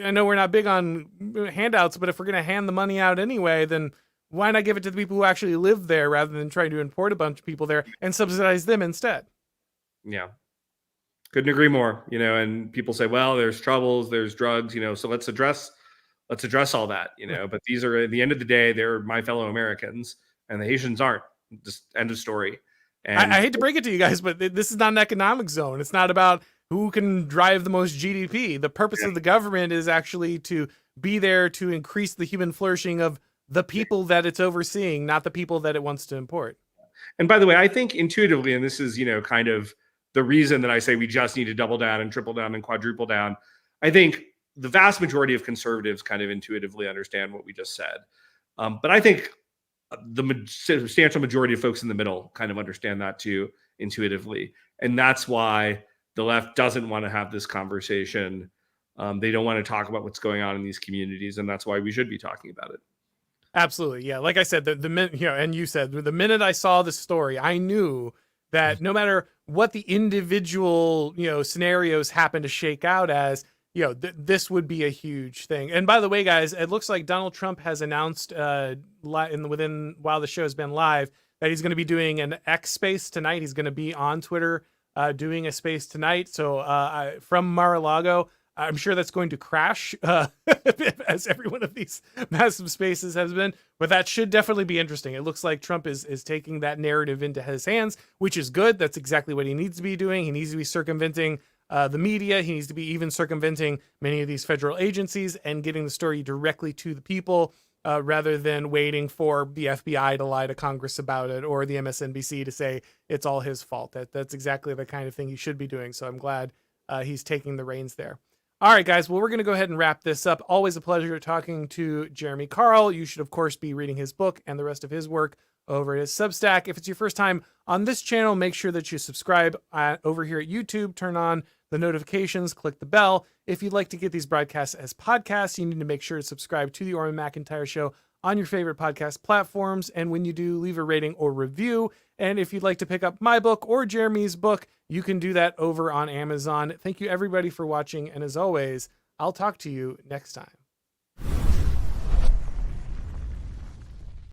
I know we're not big on handouts, but if we're going to hand the money out anyway, then why not give it to the people who actually live there rather than trying to import a bunch of people there and subsidize them instead? Yeah. Couldn't agree more, and people say, well, there's troubles, there's drugs, so let's address all that, but these are, at the end of the day, they're my fellow Americans, and the Haitians aren't. Just end of story. And I hate to break it to you guys, but this is not an economic zone. It's not about who can drive the most GDP. The purpose of the government is actually to be there to increase the human flourishing of the people that it's overseeing, not the people that it wants to import. And by the way, I think intuitively, and this is, kind of the reason that I say we just need to double down and triple down and quadruple down, I think the vast majority of conservatives kind of intuitively understand what we just said. But I think the substantial majority of folks in the middle kind of understand that too intuitively. And that's why the left doesn't want to have this conversation. They don't want to talk about what's going on in these communities. And that's why we should be talking about it. Absolutely. Yeah. Like I said, the minute, and you said, the minute I saw the story, I knew that no matter what the individual, scenarios happen to shake out as, this would be a huge thing. And by the way, guys, it looks like Donald Trump has announced while the show has been live that he's going to be doing an X space tonight. He's going to be on Twitter doing a space tonight. So from Mar-a-Lago, I'm sure that's going to crash as every one of these massive spaces has been, but that should definitely be interesting. It looks like Trump is taking that narrative into his hands, which is good. That's exactly what he needs to be doing. He needs to be circumventing the media. He needs to be even circumventing many of these federal agencies and getting the story directly to the people, rather than waiting for the FBI to lie to Congress about it or the MSNBC to say it's all his fault. That's exactly the kind of thing he should be doing. So I'm glad he's taking the reins there. All right, guys. Well, we're going to go ahead and wrap this up. Always a pleasure talking to Jeremy Carl. You should, of course, be reading his book and the rest of his work over at his Substack. If it's your first time on this channel, make sure that you subscribe over here at YouTube. Turn on the notifications, click the bell. If you'd like to get these broadcasts as podcasts, you need to make sure to subscribe to the Auron MacIntyre Show on your favorite podcast platforms. And when you do, leave a rating or review. And if you'd like to pick up my book or Jeremy's book, you can do that over on Amazon. Thank you, everybody, for watching. And as always, I'll talk to you next time.